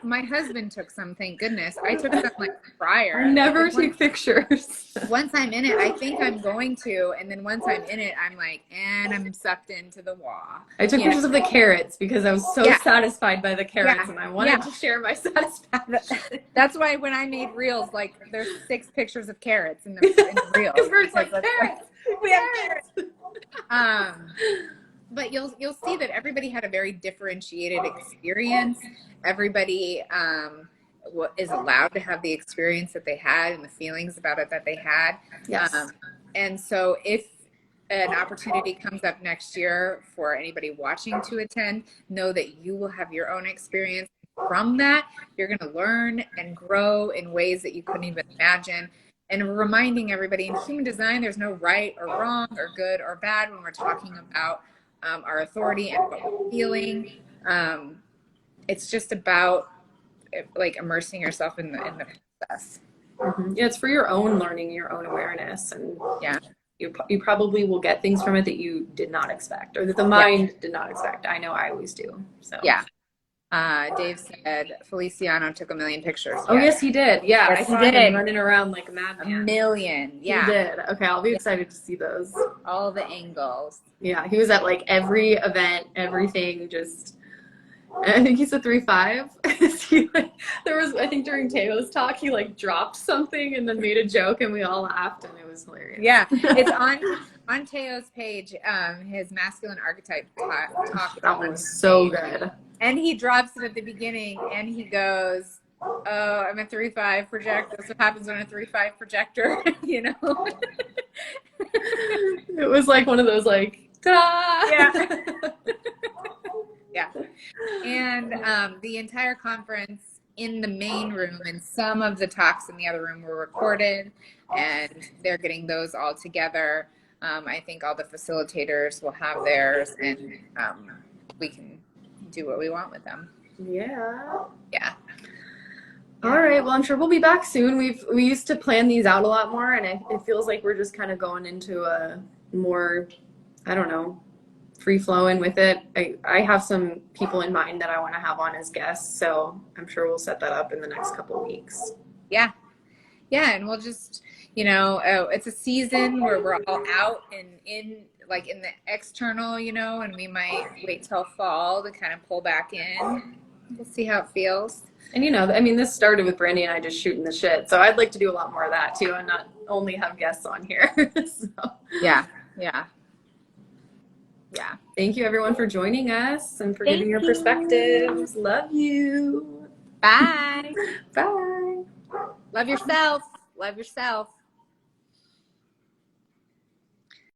My husband took some, thank goodness. I took some like prior. I never take pictures. Once I'm in it, I think I'm going to, and then once I'm in it, I'm like, and I'm sucked into the wall. I took pictures of the carrots because I was so satisfied by the carrots, and I wanted to share my satisfaction. That's why when I made reels, like there's 6 pictures of carrots in the reels. It's like carrots. We have carrots. But you'll see that everybody had a very differentiated experience. Everybody is allowed to have the experience that they had and the feelings about it that they had. Yes. And so if an opportunity comes up next year for anybody watching to attend, know that you will have your own experience. From that, you're going to learn and grow in ways that you couldn't even imagine. And reminding everybody, in human design, there's no right or wrong or good or bad when we're talking about our authority and what we're feeling. It's just about like immersing yourself in the process. Mm-hmm. Yeah, it's for your own learning, your own awareness, and you probably will get things from it that you did not expect, or that the mind did not expect. I know I always do. So Dave said Feliciano took 1 million pictures. Oh yes, he did. Yeah, yes, I saw him running around like a madman. 1 million. Yeah, he did. Okay, I'll be excited to see those. All the angles. Yeah, he was at like every event, everything. Just, I think he's a 3'5". There was, I think during Teo's talk, he like dropped something and then made a joke, and we all laughed, and it was hilarious. Yeah, it's on Teo's page. His masculine archetype talk. That one's so good. And he drops it at the beginning, and he goes, "Oh, I'm a 3'5" projector. That's what happens when a 3'5" projector." It was like one of those like, ta-da! Yeah. Yeah. And the entire conference in the main room, and some of the talks in the other room were recorded, and they're getting those all together. I think all the facilitators will have theirs, and we can do what we want with them. Yeah. All right. Well, I'm sure we'll be back soon. We used to plan these out a lot more, and it feels like we're just kind of going into a more, I don't know, free flowing with it. I have some people in mind that I want to have on as guests, so I'm sure we'll set that up in the next couple of weeks. Yeah, and we'll just, it's a season where we're all out and in, like in the external, and we might wait till fall to kind of pull back in. We'll see how it feels. And I mean, this started with Brandy and I just shooting the shit. So I'd like to do a lot more of that too, and not only have guests on here. So. Yeah. Thank you everyone for joining us and for giving your perspectives. Love you. Bye. Bye. Love yourself. Love yourself.